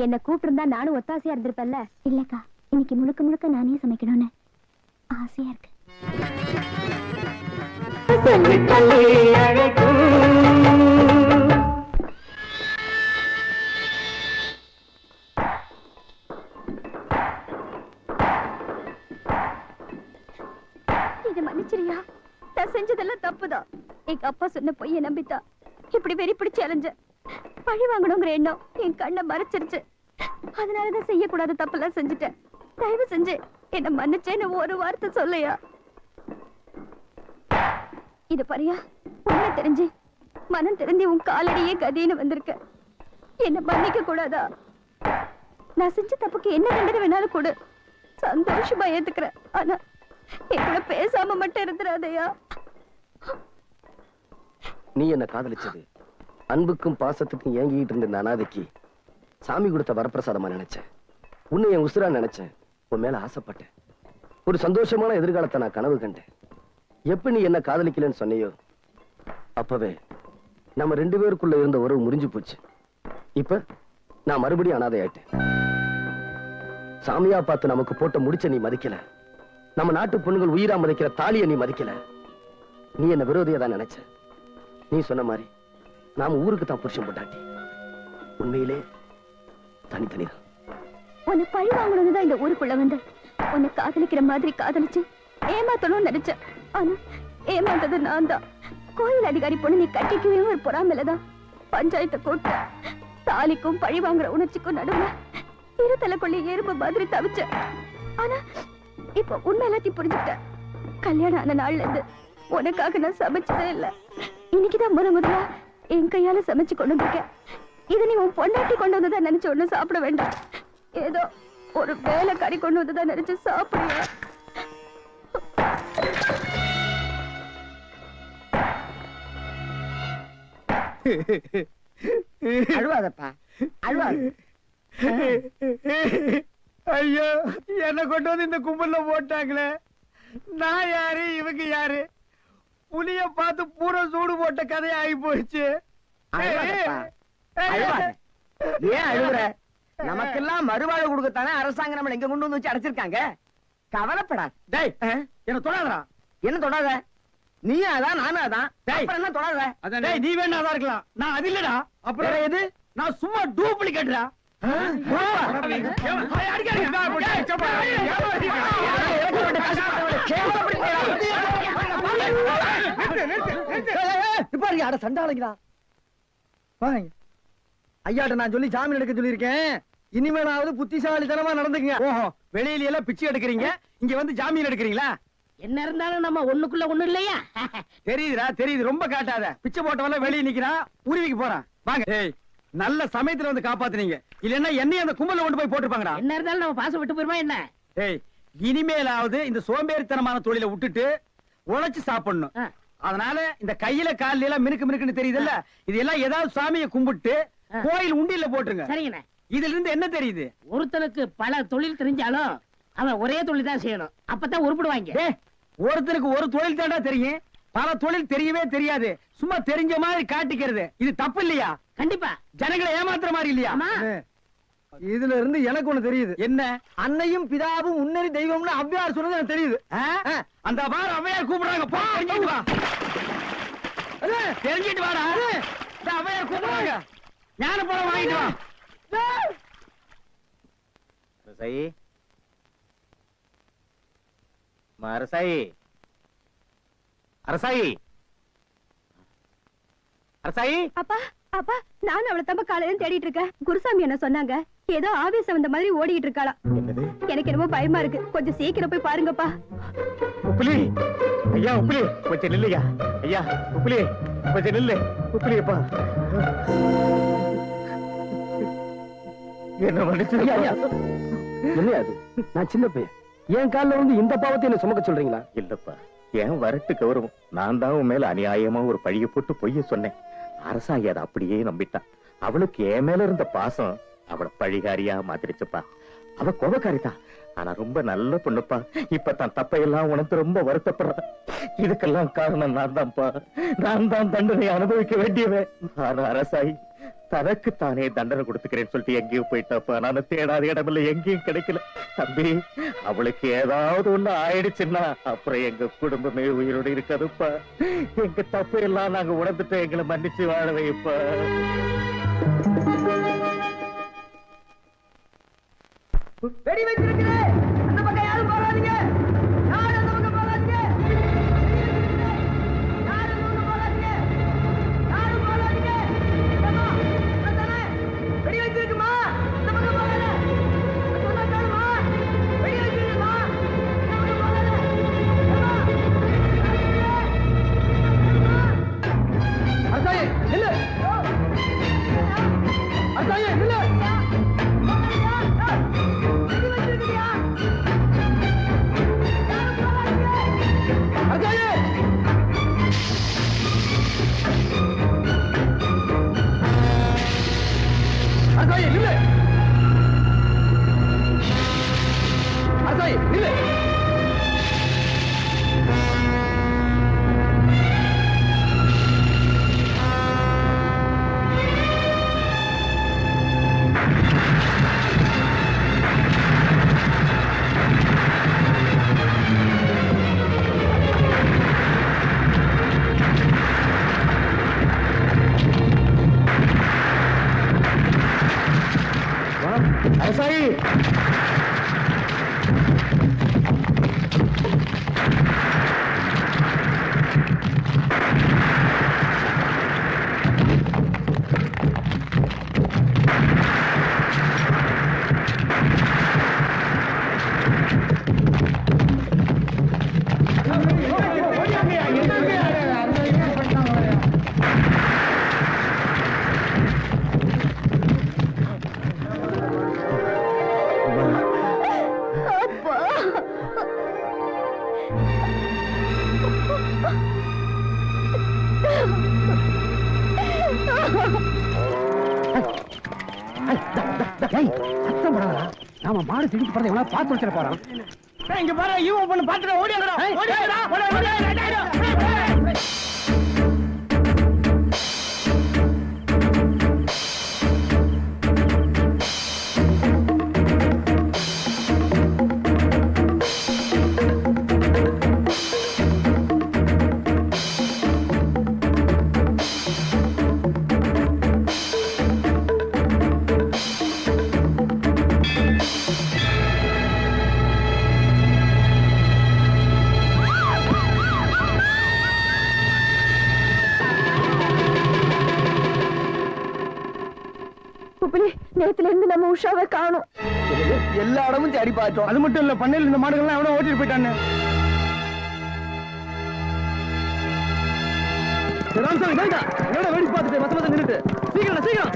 என்ன கூப்பிட்டிருந்தா நானும் ஒத்தாசையா இருந்திருப்பேன்ல. இல்லக்கா, இன்னைக்கு முழுக்க முழுக்க நானே சமைக்கணும்னு ஆசையா இருக்கு. இதை மன்னிச்சிரியா, நான் செஞ்சதெல்லாம் தப்புதான். எங்க அப்பா சொன்ன பொய்யை நம்பித்தா இப்படி வெறி பிடிச்சு அலைஞ்ச. பழி வாங்கணுங்கிற எண்ணம் என் கண்ணை மறைச்சிருச்சு. அதனாலதான் செய்யக்கூடாத தப்பெல்லாம் செஞ்சுட்டேன். தயவு செஞ்சு என்ன மன்னிச்சேன்னு ஒரு வார்த்தை சொல்லையா. இது பாரியா, உண்மை தெரிஞ்சு மனம் தெரிஞ்சு உன் காலடியே கதின்னு வந்திருக்க. என்ன மன்னிக்க கூடாதா? நான் செஞ்ச தப்புக்கு என்ன தண்டனை வேணாலும் கொடு, சந்தோஷமா ஏத்துக்கிறேன். ஆனா என் கூட பேசாம மட்டும் இருந்துடாதயா. நீ என்ன காதலிச்சது அன்புக்கும் பாசத்துக்கும் ஏங்கிட்டு இருந்த அனாதைக்கு சாமி கொடுத்த வரப்பிரசாதமா நினைச்சேன். உன்னை என் உசுரா நினைச்சேன். உன் மேல ஆசைப்பட்டேன். ஒரு சந்தோஷமான எதிர்காலத்தை நான் கனவு கண்டேன். எப்ப நீ என்ன காதலிக்கலன்னு சொன்னையோ அப்பவே நம்ம 2 பேருக்குள்ள இருந்த உறவு முறிஞ்சு போச்சு. இப்ப நான் மறுபடியும் அனாதை ஆயிட்டேன். சாமியா பார்த்து நமக்கு போட்ட முடிச்ச நீ மதிக்கல. நம்ம நாட்டு பொண்ணுகள் உயிரா மதிக்கிற தாலியை நீ மதிக்கல. நீ என்ன விரோதியா தான் நினைச்ச. நீ சொன்ன மாதிரி நாம ஊருக்கு தான் புருஷன் போட்டாட்டி உண்மையிலே தனித்தனிதான். உன்னை பழி வாங்கணும்னுதான் இந்த ஊருக்குள்ள வந்து உன்னை காதலிக்கிற மாதிரி காதலிச்சு ஏமாத்தணும்னு நினைச்சேன். ஆனா ஏமாந்தது நான் தான். கோயில் அதிகாரி பொண்ணு நீ கட்டிக்கவே ஒரு பொறாமலதான் பஞ்சாயத்தை கூட்ட தாலிக்கும் பழி வாங்குற உணர்ச்சிக்கும் நடுவுல இருத்தலைக்குள்ளே எறும்பு மாதிரி தவிச்சேன். ஆனா இப்ப உண்மை எல்லாத்தையும் புரிஞ்சுக்கிட்டேன். கல்யாணம் ஆன நாள்ல இருந்து உனக்காக நான் சமைச்சதே இல்ல. இன்னைக்குதான் முதல்ல என் கையால சமைச்சு கொண்டு வந்திருக்கேன். இது நீ உன் பொண்டாட்டி கொண்டு வந்ததான் நினைச்சு ஒண்ணு சாப்பிட வேண்டாம். ஏதோ ஒரு வேலை கறி கொண்டு வந்ததான் நினைச்சு சாப்பிடுவேன். அழுவாதப்பா, அழுவாத. ஐயோ, என்ன கொண்டு வந்து இந்த கும்பல்ல போட்டாங்களே. நான் யாரு, இவங்க யாரு? புலிய பார்த்து பூரா சூடு போட்ட கதையா ஆகி போயிடுச்சு. அழுவாதப்பா, அழுவாத. ஏன் அழுகுற? நமக்கெல்லாம் மறுவாழ்வு கொடுக்கத்தானே அரசாங்கம் நம்மள எங்க கொண்டு வந்து வச்சு அடைச்சிருக்காங்க. கவலைப்படா. டேய், என்ன தொடாதடா. என்ன தொடாத? நீயும் அதான், நானும் அதான். அப்புறம் என்ன தொடாத? டேய், நீ வேணா அதான் இருக்கலாம், நான் அது இல்லடா. அப்புறம் எது? நான் சும்மா டூப்ளிகேட்ரா. சண்டாளங்களா ஐயாட்ட நான் சொல்லி ஜாமீன் எடுக்க சொல்லியிருக்கேன். இனிமேலாவது புத்திசாலித்தனமா நடந்துக்குங்க. ஓஹோ, வெளியில எல்லாம் பிச்சை எடுக்கிறீங்க, இங்க வந்து ஜாமீன் எடுக்கிறீங்களா? என்ன இருந்தாலும் நம்ம ஒண்ணுக்குள்ள ஒண்ணு இல்லையா? தெரியுதுடா, தெரியுது. ரொம்ப காட்டாத. பிச்சை போட்டவன வெளியே நிக்கிறான், உருவிக்கு போறான். வாங்க. ஏய், நல்ல சமயத்துல வந்து காப்பாத்துனீங்க. இல்லன்னா என்னையும் அந்த கும்பல கொண்டு போய் போட்டுருப்பாங்கடா. என்ன இருந்தாலும் நம்ம பாசம் விட்டு போயிருமா என்ன? ஏய், இனிமேலாவது இந்த சோம்பேறித்தனமான தொழிலை விட்டுட்டு உழைச்சு சாப்பிடணும். அதனால இந்த கையில கால்ல எல்லாம் மினுக்கு மினுக்குன்னு தெரியுதுல்ல, இது எல்லாம் ஏதாவது சாமியை கும்பிட்டு கோயில் உண்டியில போட்டுருங்க. சரிங்கண்ணே. இதுல இருந்து என்ன தெரியுது? ஒருத்தனுக்கு பல தொழில் தெரிஞ்சாலும் அவன் ஒரே தொழில் தான் செய்யணும். அப்பதான் உருப்பிடுவாங்க. ஒருத்தருக்கு ஒரு தொழில் தாண்டா தெரியும், பல தொழில் தெரியவே தெரியாது. சும்மா தெரிஞ்ச மாதிரி காட்டிக்கிறது இது தப்பு இல்லையா? கண்டிப்பா. ஜனங்களை ஏமாத்துற மாதிரி இல்லையா? இதுல இருந்து எனக்கு ஒண்ணு தெரியுது. என்ன? அன்னையும் பிதாவும் முன்னறி தெய்வம்னு ஔவையார் சொன்னது எனக்கு தெரியுது. அந்த பார் ஔவையார் கூப்பிடுறாங்க. போ, தெரிஞ்சிட்டு வா. தெரிஞ்சிட்டு வாடா. ஔவையார் கூப்பிடுறாங்க. ஞான பழம் வாங்கிட்டு வா. அரசாயி, அரசாயி, அரசாயி, அரசாயி. அப்பா, அப்பா, நான் அவளை தம்ப காலையில தேடிட்டு இருக்கேன். குருசாமி என்ன சொன்னாங்க, ஏதோ ஆவேசம் வந்த மாதிரி ஓடிட்டு இருக்காளா. எனக்கு என்னமோ பயமா இருக்கு. கொஞ்சம் சீக்கிரம் போய் பாருங்கப்பா. உப்புலி, ஐயா உப்புலி, கொஞ்சம் நில்லையா. ஐயா உப்புலி, கொஞ்சம் நில்லு. உப்புலியப்பா, என்ன மன்னிச்சு. என்ன அது? நான் சின்ன பையன், என் காலில் வந்து இந்த பாவத்தை என்ன சுமக்க சொல்றீங்களா? இல்லப்பா, என் வரட்டு கௌரவம். நான் தான் உன் மேல அநியாயமா ஒரு பழிய போட்டு பொய்ய சொன்னேன். அரசாங்கி அதை அப்படியே நம்பிட்டான். அவளுக்கு என் மேல இருந்த பாசம் அவளை பழிகாரியா மாத்திருச்சுப்பா. அவ கோபக்காரிதான், ஆனா ரொம்ப நல்ல பொண்ணுப்பா. இப்ப தான் தப்பையெல்லாம் உனக்கு ரொம்ப வருத்தப்படுறேன். இதுக்கெல்லாம் காரணம் நான் தான்ப்பா. நான் தான் தண்டனை அனுபவிக்க வேண்டியவன். ஆனா அரசாயி தனக்கு தானே தண்டனை கொடுத்துக்கிறேன்னு சொல்லிட்டு எங்கேயும் போயிட்டாப்பா. நானும் தேடாத இடமில்ல, எங்கேயும் கிடைக்கல. தம்பி, அவளுக்கு ஏதாவது ஒண்ணு ஆயிடுச்சுன்னா அப்புறம் எங்க குடும்பமே உயிரோடு இருக்காதுப்பா. எங்க தப்பு எல்லாம் நாங்க உணர்ந்துட்டு எங்களை மன்னிச்சு வாழ வைப்பா. வெடி வச்சிருக்கிறேன். அந்த பக்கம் யாரும் போகாதீங்க. யாரும் அந்த பக்கம் போகாதீங்க. யாரும் அந்த பக்கம் போகாதீங்க. யாரும் போகாதீங்க. ஏம்மா, அதானே வெடி வச்சிருக்குமா? அந்த பக்கம் போகாத. சொன்னா கேளுமா? வெடி வச்சிருக்குமா? அந்த பக்கம் போகாத. ஏம்மா, அரசாயி நில்லு. அரசாயி நில்லு. சத்தம் போடாதா. நாம மாடு திடிச்சு போறதை எவனா பார்த்து வச்சிட போறான். இங்க பாரு, ஈவோ பண்ணு பாத்துட்டு ஓடியாங்கடா. நேத்துல இருந்து நம்ம உஷாவை காணோம். எல்லா இடமும் தேடி பார்த்தோம். அது மட்டும் இல்ல, பண்ணையில இந்த மாடுகள்லாம் எவனோ ஓட்டிட்டு போயிட்டான்னு. வெடி பார்த்துட்டு மத்த நின்றுட்டு சீக்கிரம் சீக்கிரம்.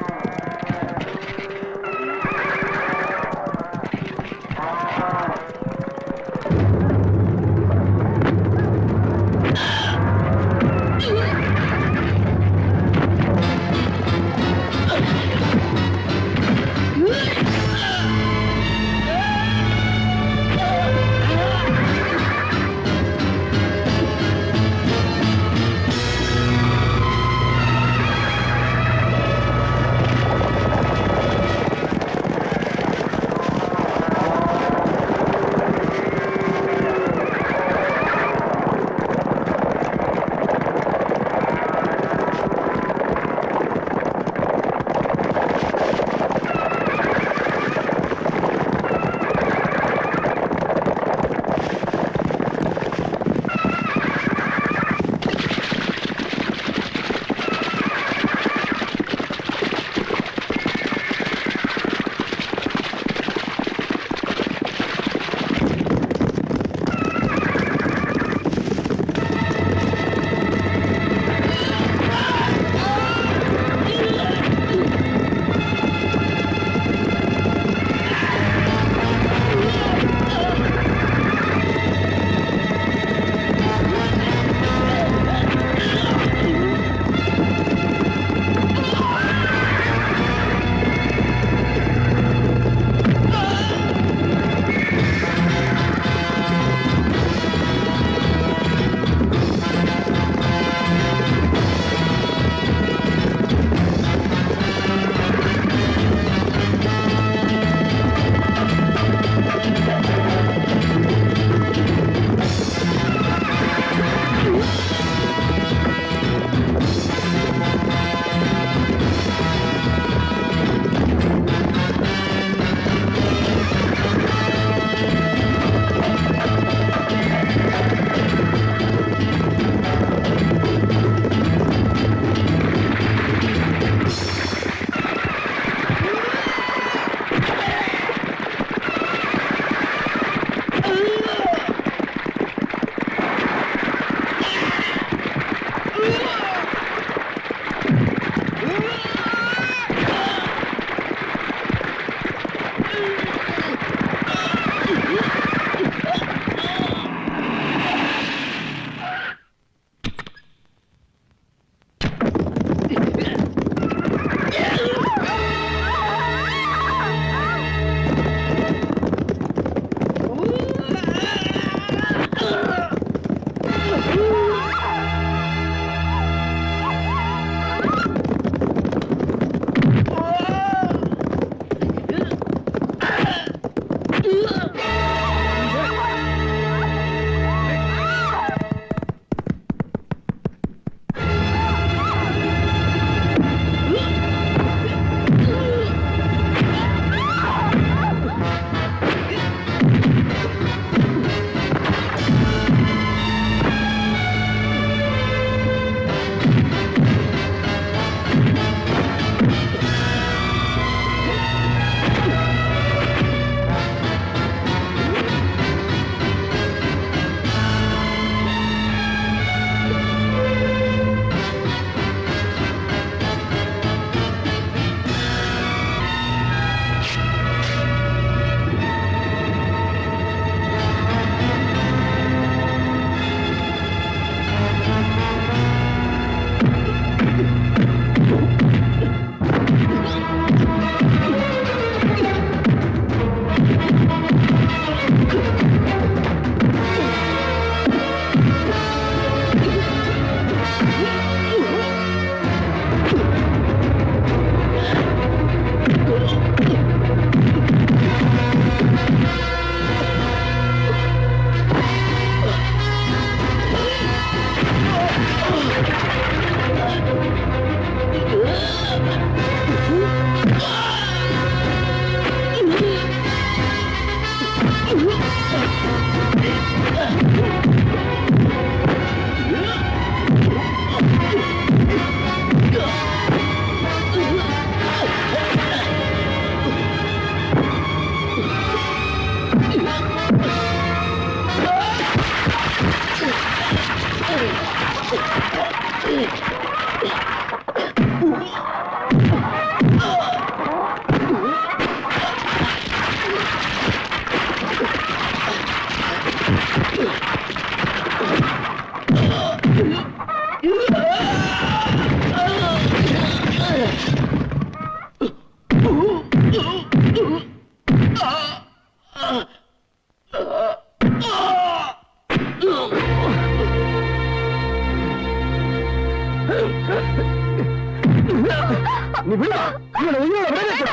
நீ விடா இவனை உயிரோட விட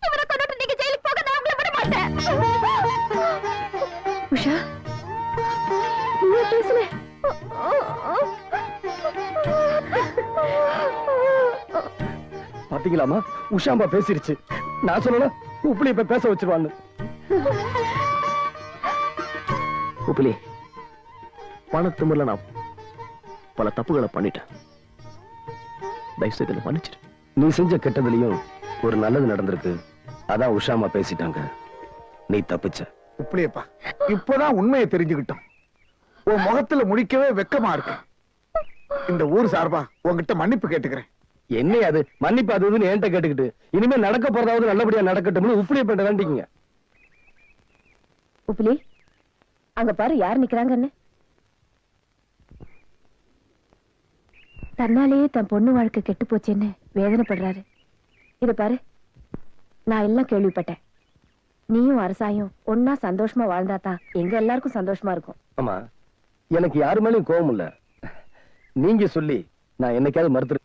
இவரை கொண்டுட்டு நீங்க ஜெயிலுக்கு போக நான் உங்களை விட மாட்டேன். உஷா நீ பேசுன பாத்தீங்களாமா உஷாம்பா பேசிருச்சு. நான் சொல்லல உப்புலி இப்ப பேச வச்சிருவான்னு. உப்புலி பணத்துமுள்ள நான் பல தப்புகளை பண்ணிட்டேன். தயவுசெய்து மன்னிச்சிரு. நீ செஞ்ச கெட்டதுலயும் ஒரு நல்லது நடந்திருக்கு. அதான் உஷாமா பேசிட்டாங்க. நீ தப்பிச்ச. உப்புலியப்பா இப்பதான் உண்மையை தெரிஞ்சுக்கிட்டோம். உன் முகத்துல முடிக்கவே வெக்கமா இருக்கு. இந்த ஊர் சார்பா உன்கிட்ட மன்னிப்பு கேட்டுக்கிறேன். என்ன அது மன்னிப்பு அது இதுன்னு என்கிட்ட கேட்டுக்கிட்டு இனிமே நடக்க போறதாவது நல்லபடியா நடக்கட்டும்னு உப்புலிய பண்ண வேண்டிக்கங்க. உப்புலி அங்க பாரு யார் நிக்கிறாங்கன்னு. தன்னாலேயே தன் பொண்ணு வாழ்க்கை கெட்டு போச்சேன்னு வேதனைப்படுறாரு. இத பாரு நான் எல்லாம் கேள்விப்பட்டேன். நீயும் அரசாயும் ஒன்னா சந்தோஷமா வாழ்ந்தாதான் எங்க எல்லாருக்கும் சந்தோஷமா இருக்கும். ஆமா எனக்கு யாரு மேலயும் கோபம் இல்ல. நீங்க சொல்லி நான் என்னைக்காவது மறுத்து.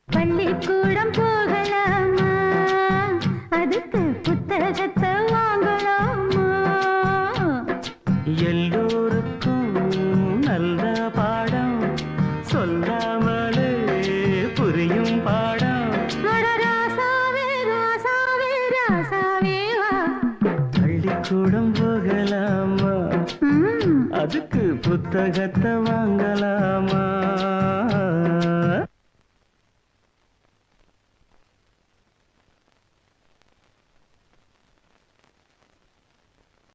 பள்ளிக்கூடம் போகலாமா, அதுக்கு புத்தகத்தை வாங்கலாமா? எல்லோருக்கும் நல்ல பாடம் சொல்லாமலே புரியும் பாடம். பள்ளிக்கூடம் போகலாமா, அதுக்கு புத்தகத்தை வாங்கலாமா?